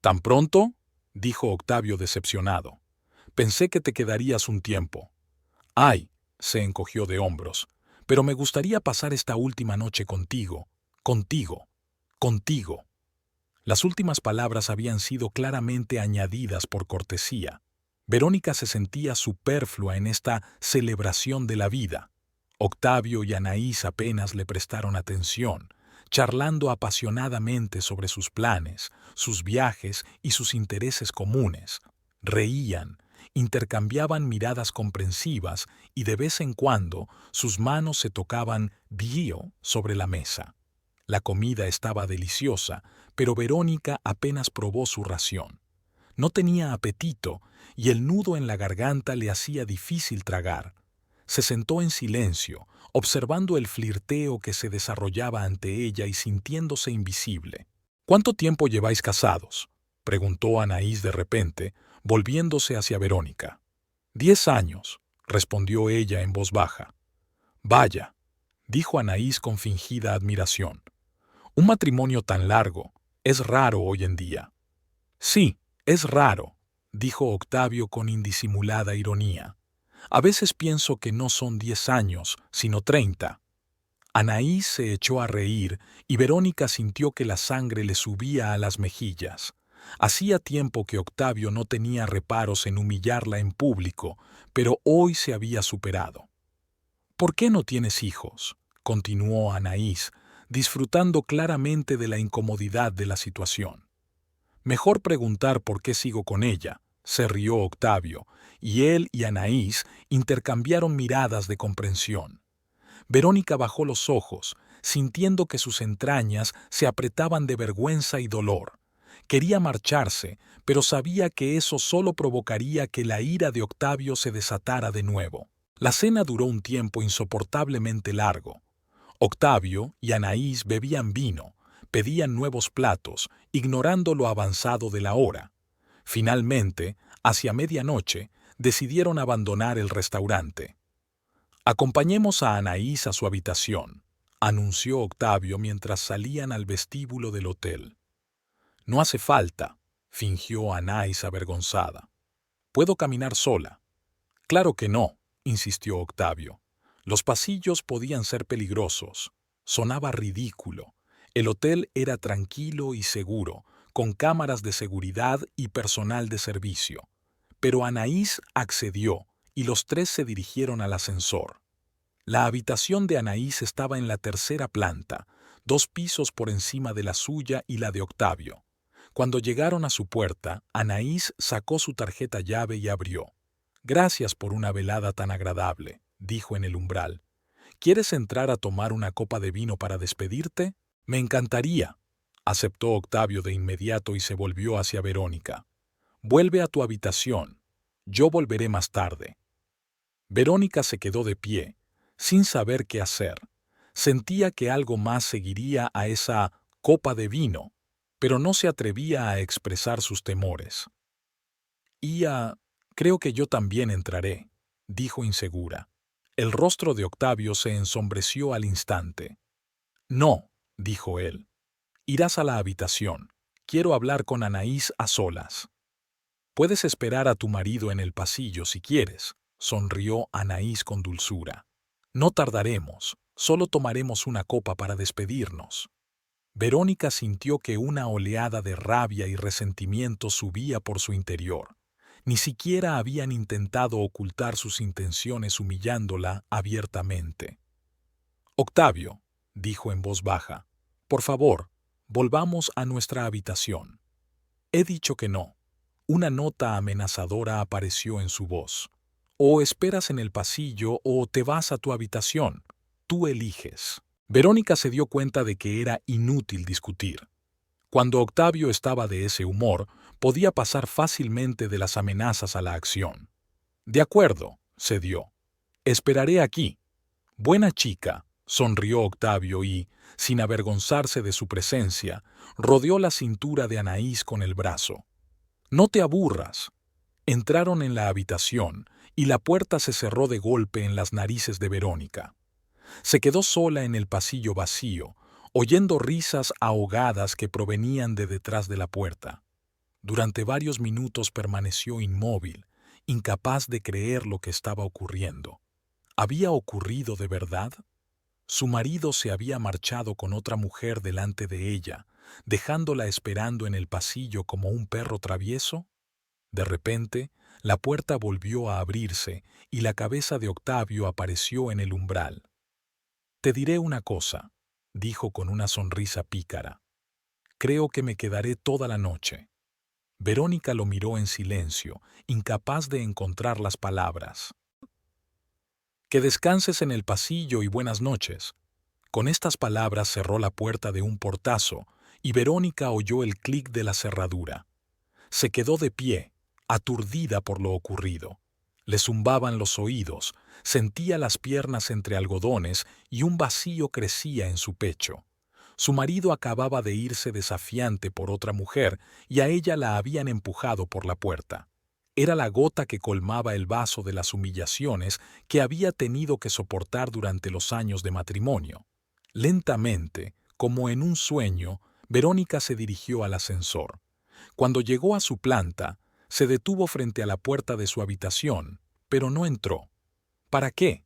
«¿Tan pronto?», dijo Octavio decepcionado. «Pensé que te quedarías un tiempo». «Ay», se encogió de hombros, «pero me gustaría pasar esta última noche contigo, contigo, contigo». Las últimas palabras habían sido claramente añadidas por cortesía. Verónica se sentía superflua en esta celebración de la vida. Octavio y Anaís apenas le prestaron atención, charlando apasionadamente sobre sus planes, sus viajes y sus intereses comunes. Reían, intercambiaban miradas comprensivas y de vez en cuando sus manos se tocaban bio sobre la mesa. La comida estaba deliciosa, pero Verónica apenas probó su ración. No tenía apetito y el nudo en la garganta le hacía difícil tragar. Se sentó en silencio, observando el flirteo que se desarrollaba ante ella y sintiéndose invisible. «¿Cuánto tiempo lleváis casados?», preguntó Anaís de repente, volviéndose hacia Verónica. «10 años», respondió ella en voz baja. «Vaya», dijo Anaís con fingida admiración. «Un matrimonio tan largo es raro hoy en día». «Sí, es raro», dijo Octavio con indisimulada ironía. «A veces pienso que no son 10 años, sino 30». Anaís se echó a reír y Verónica sintió que la sangre le subía a las mejillas. Hacía tiempo que Octavio no tenía reparos en humillarla en público, pero hoy se había superado. «¿Por qué no tienes hijos?», continuó Anaís, disfrutando claramente de la incomodidad de la situación. «Mejor preguntar por qué sigo con ella», se rió Octavio, y él y Anaís intercambiaron miradas de comprensión. Verónica bajó los ojos, sintiendo que sus entrañas se apretaban de vergüenza y dolor. Quería marcharse, pero sabía que eso solo provocaría que la ira de Octavio se desatara de nuevo. La cena duró un tiempo insoportablemente largo. Octavio y Anaís bebían vino, pedían nuevos platos, ignorando lo avanzado de la hora. Finalmente, hacia medianoche, decidieron abandonar el restaurante. «Acompañemos a Anaís a su habitación», anunció Octavio mientras salían al vestíbulo del hotel. No hace falta, fingió Anais avergonzada. Puedo caminar sola. Claro que no, insistió Octavio. Los pasillos podían ser peligrosos. Sonaba ridículo. El hotel era tranquilo y seguro, con cámaras de seguridad y personal de servicio. Pero Anaís accedió y los tres se dirigieron al ascensor. La habitación de Anaís estaba en la tercera planta, 2 pisos por encima de la suya y la de Octavio. Cuando llegaron a su puerta, Anaís sacó su tarjeta llave y abrió. «Gracias por una velada tan agradable», dijo en el umbral. «¿Quieres entrar a tomar una copa de vino para despedirte?» «Me encantaría», aceptó Octavio de inmediato y se volvió hacia Verónica. «Vuelve a tu habitación. Yo volveré más tarde». Verónica se quedó de pie, sin saber qué hacer. Sentía que algo más seguiría a esa copa de vino, pero no se atrevía a expresar sus temores. Creo que yo también entraré», dijo insegura. El rostro de Octavio se ensombreció al instante. «No», dijo él. «Irás a la habitación. Quiero hablar con Anaís a solas». «Puedes esperar a tu marido en el pasillo si quieres», sonrió Anaís con dulzura. «No tardaremos, solo tomaremos una copa para despedirnos». Verónica sintió que una oleada de rabia y resentimiento subía por su interior. Ni siquiera habían intentado ocultar sus intenciones humillándola abiertamente. «Octavio», dijo en voz baja, «por favor, volvamos a nuestra habitación». «He dicho que no». Una nota amenazadora apareció en su voz. «O esperas en el pasillo o te vas a tu habitación. Tú eliges». Verónica se dio cuenta de que era inútil discutir. Cuando Octavio estaba de ese humor, podía pasar fácilmente de las amenazas a la acción. «De acuerdo», cedió. «Esperaré aquí». «Buena chica», sonrió Octavio y, sin avergonzarse de su presencia, rodeó la cintura de Anaís con el brazo. «No te aburras». Entraron en la habitación y la puerta se cerró de golpe en las narices de Verónica. Se quedó sola en el pasillo vacío, oyendo risas ahogadas que provenían de detrás de la puerta. Durante varios minutos permaneció inmóvil, incapaz de creer lo que estaba ocurriendo. ¿Había ocurrido de verdad? Su marido se había marchado con otra mujer delante de ella, dejándola esperando en el pasillo como un perro travieso. De repente, la puerta volvió a abrirse y la cabeza de Octavio apareció en el umbral. «Te diré una cosa», dijo con una sonrisa pícara. «Creo que me quedaré toda la noche». Verónica lo miró en silencio, incapaz de encontrar las palabras. «Que descanses en el pasillo y buenas noches». Con estas palabras cerró la puerta de un portazo y Verónica oyó el clic de la cerradura. Se quedó de pie, aturdida por lo ocurrido. Le zumbaban los oídos, sentía las piernas entre algodones y un vacío crecía en su pecho. Su marido acababa de irse desafiante por otra mujer y a ella la habían empujado por la puerta. Era la gota que colmaba el vaso de las humillaciones que había tenido que soportar durante los años de matrimonio. Lentamente, como en un sueño, Verónica se dirigió al ascensor. Cuando llegó a su planta, se detuvo frente a la puerta de su habitación, pero no entró. ¿Para qué?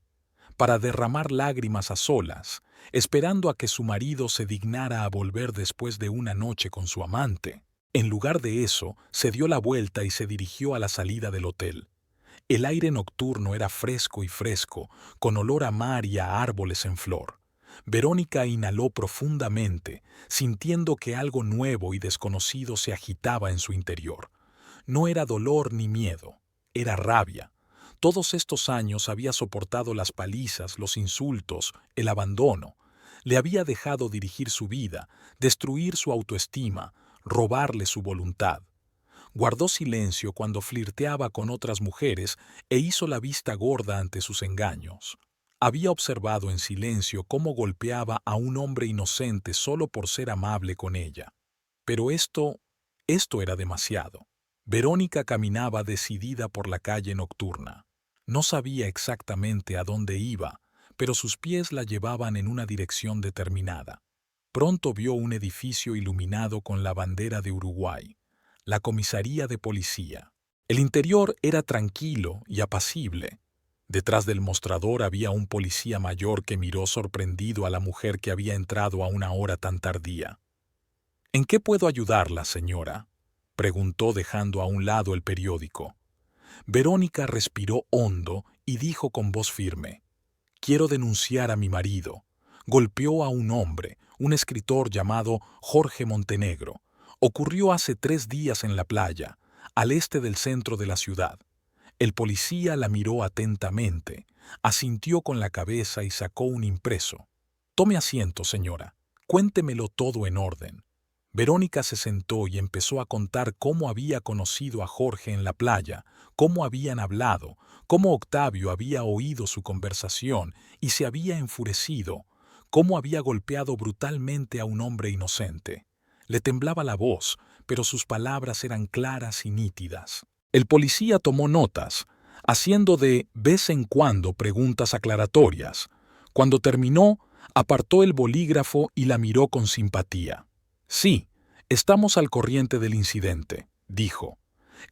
Para derramar lágrimas a solas, esperando a que su marido se dignara a volver después de una noche con su amante. En lugar de eso, se dio la vuelta y se dirigió a la salida del hotel. El aire nocturno era fresco y fresco, con olor a mar y a árboles en flor. Verónica inhaló profundamente, sintiendo que algo nuevo y desconocido se agitaba en su interior. No era dolor ni miedo, era rabia. Todos estos años había soportado las palizas, los insultos, el abandono. Le había dejado dirigir su vida, destruir su autoestima, robarle su voluntad. Guardó silencio cuando flirteaba con otras mujeres e hizo la vista gorda ante sus engaños. Había observado en silencio cómo golpeaba a un hombre inocente solo por ser amable con ella. Pero esto era demasiado. Verónica caminaba decidida por la calle nocturna. No sabía exactamente a dónde iba, pero sus pies la llevaban en una dirección determinada. Pronto vio un edificio iluminado con la bandera de Uruguay, la comisaría de policía. El interior era tranquilo y apacible. Detrás del mostrador había un policía mayor que miró sorprendido a la mujer que había entrado a una hora tan tardía. «¿En qué puedo ayudarla, señora?», preguntó dejando a un lado el periódico. Verónica respiró hondo y dijo con voz firme: «Quiero denunciar a mi marido. Golpeó a un hombre, un escritor llamado Jorge Montenegro. Ocurrió hace 3 días en la playa, al este del centro de la ciudad». El policía la miró atentamente, asintió con la cabeza y sacó un impreso. «Tome asiento, señora. Cuéntemelo todo en orden». Verónica se sentó y empezó a contar cómo había conocido a Jorge en la playa, cómo habían hablado, cómo Octavio había oído su conversación y se había enfurecido, cómo había golpeado brutalmente a un hombre inocente. Le temblaba la voz, pero sus palabras eran claras y nítidas. El policía tomó notas, haciendo de vez en cuando preguntas aclaratorias. Cuando terminó, apartó el bolígrafo y la miró con simpatía. «Sí, estamos al corriente del incidente», dijo.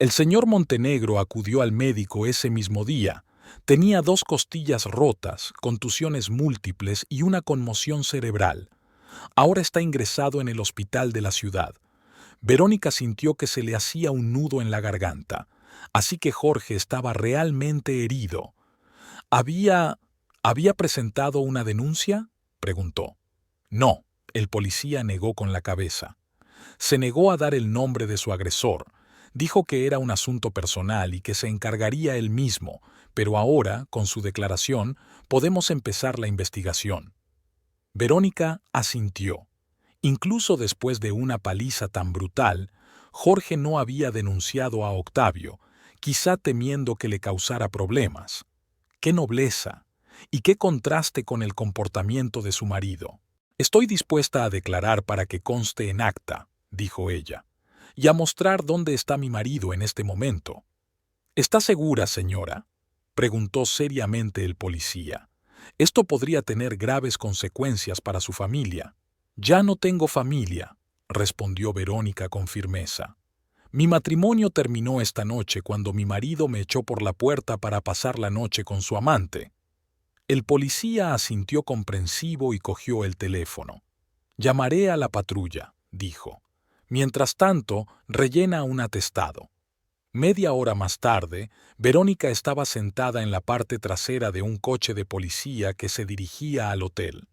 «El señor Montenegro acudió al médico ese mismo día. Tenía 2 costillas rotas, contusiones múltiples y una conmoción cerebral. Ahora está ingresado en el hospital de la ciudad». Verónica sintió que se le hacía un nudo en la garganta. Así que Jorge estaba realmente herido. ¿Había presentado una denuncia?», preguntó. «No», el policía negó con la cabeza. Se negó a dar el nombre de su agresor. Dijo que era un asunto personal y que se encargaría él mismo, pero ahora, con su declaración, podemos empezar la investigación. Verónica asintió. Incluso después de una paliza tan brutal, Jorge no había denunciado a Octavio, quizá temiendo que le causara problemas. ¡Qué nobleza! Y qué contraste con el comportamiento de su marido. «Estoy dispuesta a declarar para que conste en acta», dijo ella, «y a mostrar dónde está mi marido en este momento». «¿Está segura, señora?», preguntó seriamente el policía. «Esto podría tener graves consecuencias para su familia». «Ya no tengo familia», respondió Verónica con firmeza. «Mi matrimonio terminó esta noche cuando mi marido me echó por la puerta para pasar la noche con su amante». El policía asintió comprensivo y cogió el teléfono. «Llamaré a la patrulla», dijo. «Mientras tanto, rellena un atestado». Media hora más tarde, Verónica estaba sentada en la parte trasera de un coche de policía que se dirigía al hotel.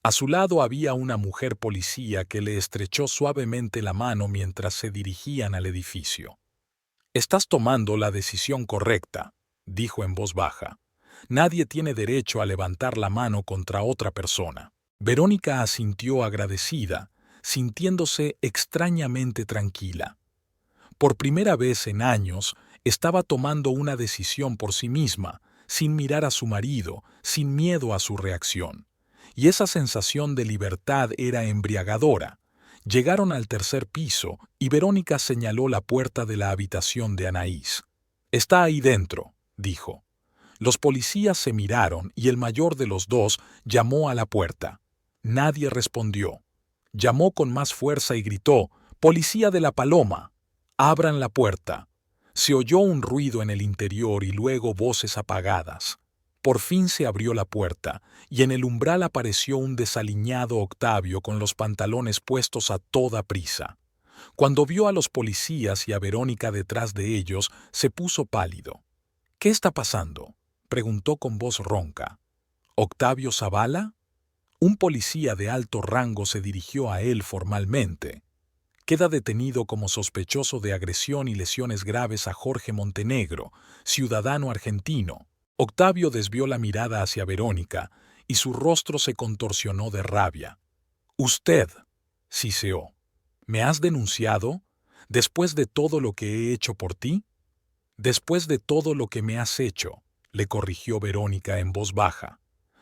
A su lado había una mujer policía que le estrechó suavemente la mano mientras se dirigían al edificio. «Estás tomando la decisión correcta», dijo en voz baja. «Nadie tiene derecho a levantar la mano contra otra persona». Verónica asintió agradecida, sintiéndose extrañamente tranquila. Por primera vez en años, estaba tomando una decisión por sí misma, sin mirar a su marido, sin miedo a su reacción. Y esa sensación de libertad era embriagadora. Llegaron al 3er piso y Verónica señaló la puerta de la habitación de Anaís. «Está ahí dentro», dijo. Los policías se miraron y el mayor de los dos llamó a la puerta. Nadie respondió. Llamó con más fuerza y gritó: «¡Policía de la Paloma! ¡Abran la puerta!». Se oyó un ruido en el interior y luego voces apagadas. Por fin se abrió la puerta, y en el umbral apareció un desaliñado Octavio con los pantalones puestos a toda prisa. Cuando vio a los policías y a Verónica detrás de ellos, se puso pálido. «¿Qué está pasando?», preguntó con voz ronca. «¿Octavio Zavala?». Un policía de alto rango se dirigió a él formalmente. «Queda detenido como sospechoso de agresión y lesiones graves a Jorge Montenegro, ciudadano argentino». Octavio desvió la mirada hacia Verónica y su rostro se contorsionó de rabia. «Usted», siseó, «¿me has denunciado? ¿Después de todo lo que he hecho por ti?». «Después de todo lo que me has hecho», le corrigió Verónica en voz baja.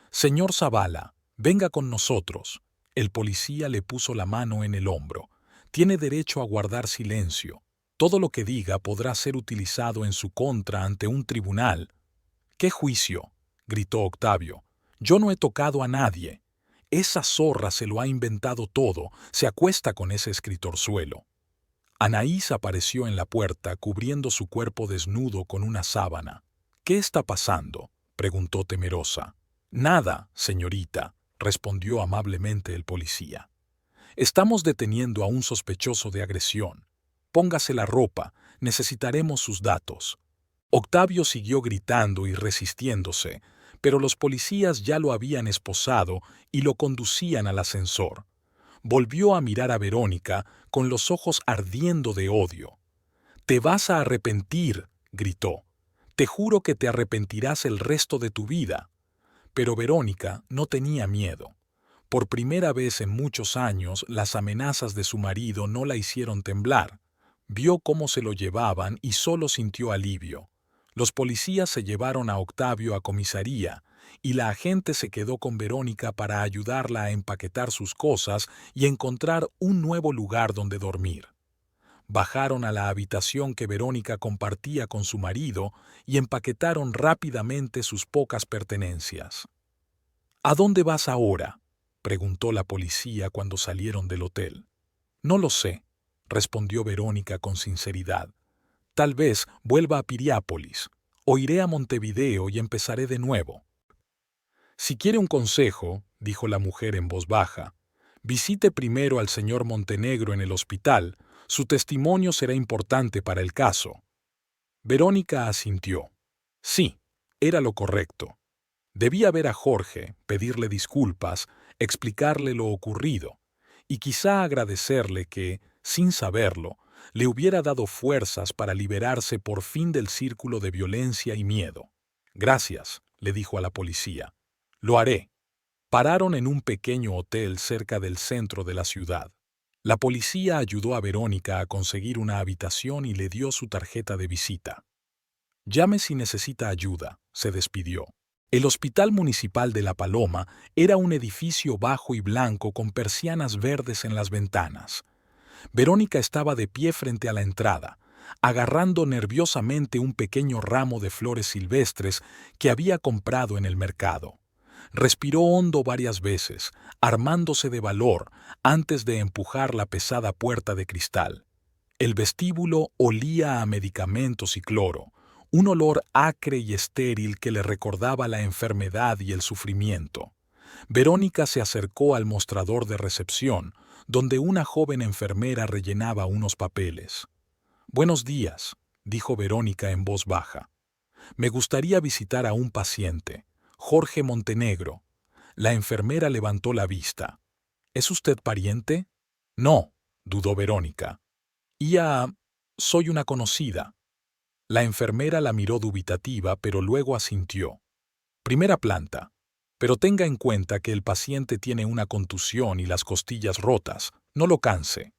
«Señor Zavala, venga con nosotros». El policía le puso la mano en el hombro. «Tiene derecho a guardar silencio. Todo lo que diga podrá ser utilizado en su contra ante un tribunal». «¿Qué juicio?», gritó Octavio. Yo no he tocado a nadie. Esa zorra se lo ha inventado todo, se acuesta con ese escritorzuelo. Anaís apareció en la puerta cubriendo su cuerpo desnudo con una sábana. ¿Qué está pasando?, preguntó temerosa. Nada, señorita, respondió amablemente el policía. Estamos deteniendo a un sospechoso de agresión. Póngase la ropa, necesitaremos sus datos. Octavio siguió gritando y resistiéndose, pero los policías ya lo habían esposado y lo conducían al ascensor. Volvió a mirar a Verónica con los ojos ardiendo de odio. «Te vas a arrepentir», gritó. «Te juro que te arrepentirás el resto de tu vida». Pero Verónica no tenía miedo. Por primera vez en muchos años, las amenazas de su marido no la hicieron temblar. Vio cómo se lo llevaban y solo sintió alivio. Los policías se llevaron a Octavio a comisaría, y la agente se quedó con Verónica para ayudarla a empaquetar sus cosas y encontrar un nuevo lugar donde dormir. Bajaron a la habitación que Verónica compartía con su marido y empaquetaron rápidamente sus pocas pertenencias. «¿A dónde vas ahora?», preguntó la policía cuando salieron del hotel. «No lo sé», respondió Verónica con sinceridad. «Tal vez vuelva a Piriápolis, o iré a Montevideo y empezaré de nuevo». «Si quiere un consejo», dijo la mujer en voz baja, «visite primero al señor Montenegro en el hospital. Su testimonio será importante para el caso». Verónica asintió. Sí, era lo correcto. Debía ver a Jorge, pedirle disculpas, explicarle lo ocurrido, y quizá agradecerle que, sin saberlo, le hubiera dado fuerzas para liberarse por fin del círculo de violencia y miedo. «Gracias», le dijo a la policía. «Lo haré». Pararon en un pequeño hotel cerca del centro de la ciudad. La policía ayudó a Verónica a conseguir una habitación y le dio su tarjeta de visita. «Llame si necesita ayuda», se despidió. El Hospital Municipal de La Paloma era un edificio bajo y blanco con persianas verdes en las ventanas. Verónica estaba de pie frente a la entrada, agarrando nerviosamente un pequeño ramo de flores silvestres que había comprado en el mercado. Respiró hondo varias veces, armándose de valor antes de empujar la pesada puerta de cristal. El vestíbulo olía a medicamentos y cloro, un olor acre y estéril que le recordaba la enfermedad y el sufrimiento. Verónica se acercó al mostrador de recepción, donde una joven enfermera rellenaba unos papeles. «Buenos días», dijo Verónica en voz baja. «Me gustaría visitar a un paciente, Jorge Montenegro». La enfermera levantó la vista. «¿Es usted pariente?». «No», dudó Verónica. Soy una conocida». La enfermera la miró dubitativa, pero luego asintió. «Primera planta. Pero tenga en cuenta que el paciente tiene una contusión y las costillas rotas. No lo canse».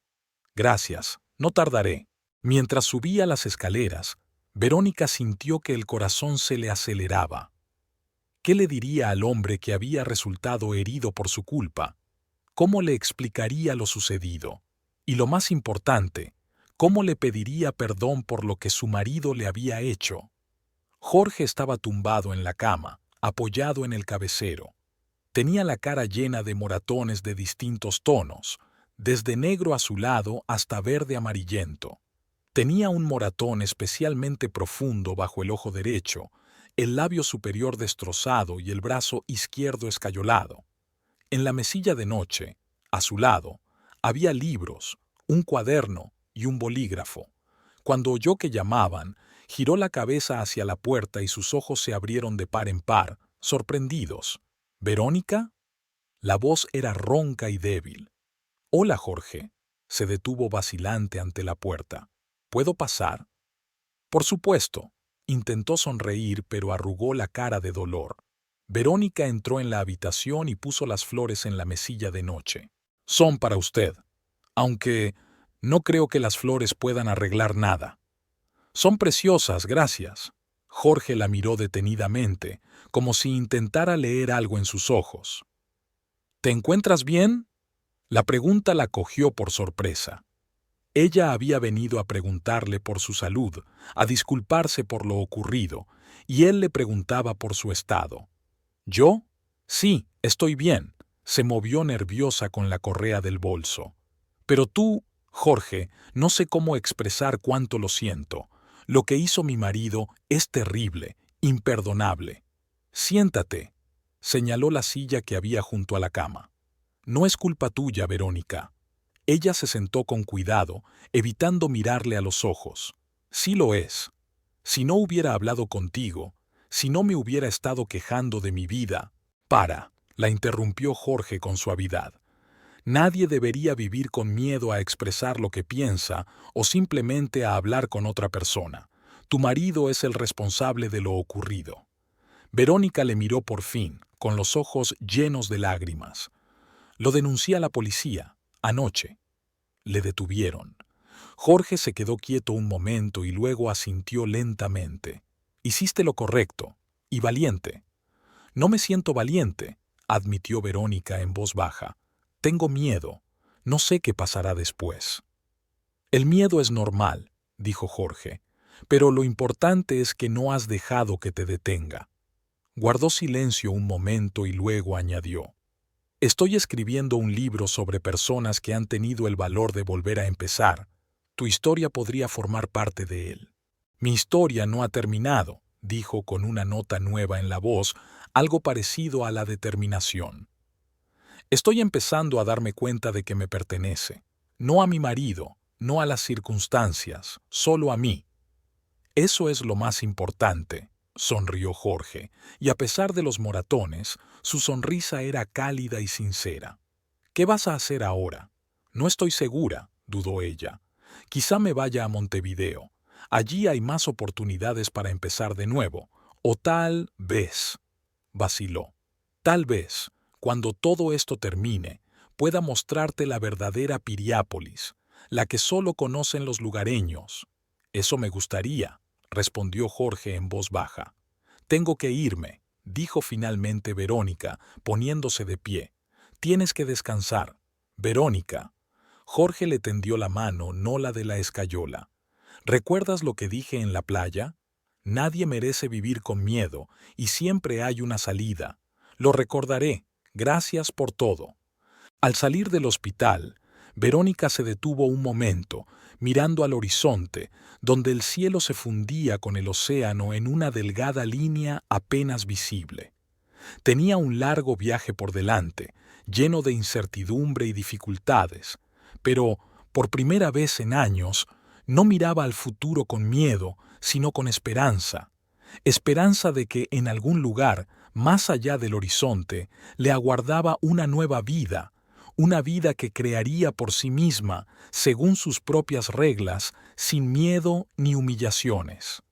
«Gracias, no tardaré». Mientras subía las escaleras, Verónica sintió que el corazón se le aceleraba. ¿Qué le diría al hombre que había resultado herido por su culpa? ¿Cómo le explicaría lo sucedido? Y lo más importante, ¿cómo le pediría perdón por lo que su marido le había hecho? Jorge estaba tumbado en la cama, apoyado en el cabecero. Tenía la cara llena de moratones de distintos tonos, desde negro azulado hasta verde amarillento. Tenía un moratón especialmente profundo bajo el ojo derecho, el labio superior destrozado y el brazo izquierdo escayolado. En la mesilla de noche, a su lado, había libros, un cuaderno y un bolígrafo. Cuando oyó que llamaban, giró la cabeza hacia la puerta y sus ojos se abrieron de par en par, sorprendidos. «¿Verónica?». La voz era ronca y débil. «Hola, Jorge». Se detuvo vacilante ante la puerta. «¿Puedo pasar?». «Por supuesto». Intentó sonreír, pero arrugó la cara de dolor. Verónica entró en la habitación y puso las flores en la mesilla de noche. «Son para usted, aunque no creo que las flores puedan arreglar nada». «Son preciosas, gracias». Jorge la miró detenidamente, como si intentara leer algo en sus ojos. «¿Te encuentras bien?». La pregunta la cogió por sorpresa. Ella había venido a preguntarle por su salud, a disculparse por lo ocurrido, y él le preguntaba por su estado. «¿Yo?». Sí, estoy bien. Se movió nerviosa con la correa del bolso. Pero tú, Jorge, no sé cómo expresar cuánto lo siento. Lo que hizo mi marido es terrible, imperdonable. Siéntate, señaló la silla que había junto a la cama. No es culpa tuya, Verónica. Ella se sentó con cuidado, evitando mirarle a los ojos. Sí lo es. Si no hubiera hablado contigo, si no me hubiera estado quejando de mi vida... Para, la interrumpió Jorge con suavidad. Nadie debería vivir con miedo a expresar lo que piensa o simplemente a hablar con otra persona. Tu marido es el responsable de lo ocurrido. Verónica le miró por fin, con los ojos llenos de lágrimas. Lo denuncié a la policía, anoche. Le detuvieron. Jorge se quedó quieto un momento y luego asintió lentamente. Hiciste lo correcto, y valiente. No me siento valiente, admitió Verónica en voz baja. Tengo miedo. No sé qué pasará después. El miedo es normal, dijo Jorge, pero lo importante es que no has dejado que te detenga. Guardó silencio un momento y luego añadió. Estoy escribiendo un libro sobre personas que han tenido el valor de volver a empezar. Tu historia podría formar parte de él. Mi historia no ha terminado, dijo con una nota nueva en la voz, algo parecido a la determinación. Estoy empezando a darme cuenta de que me pertenece. No a mi marido, no a las circunstancias, solo a mí. Eso es lo más importante, sonrió Jorge, y a pesar de los moratones, su sonrisa era cálida y sincera. ¿Qué vas a hacer ahora? No estoy segura, dudó ella. Quizá me vaya a Montevideo. Allí hay más oportunidades para empezar de nuevo. O tal vez, vaciló. Tal vez, cuando todo esto termine, pueda mostrarte la verdadera Piriápolis, la que solo conocen los lugareños. Eso me gustaría, respondió Jorge en voz baja. Tengo que irme, dijo finalmente Verónica, poniéndose de pie. Tienes que descansar. Verónica. Jorge le tendió la mano, no la de la escayola. ¿Recuerdas lo que dije en la playa? Nadie merece vivir con miedo y siempre hay una salida. Lo recordaré. Gracias por todo. Al salir del hospital, Verónica se detuvo un momento, mirando al horizonte, donde el cielo se fundía con el océano en una delgada línea apenas visible. Tenía un largo viaje por delante, lleno de incertidumbre y dificultades, pero, por primera vez en años, no miraba al futuro con miedo, sino con esperanza. Esperanza de que en algún lugar, más allá del horizonte, le aguardaba una nueva vida, una vida que crearía por sí misma, según sus propias reglas, sin miedo ni humillaciones.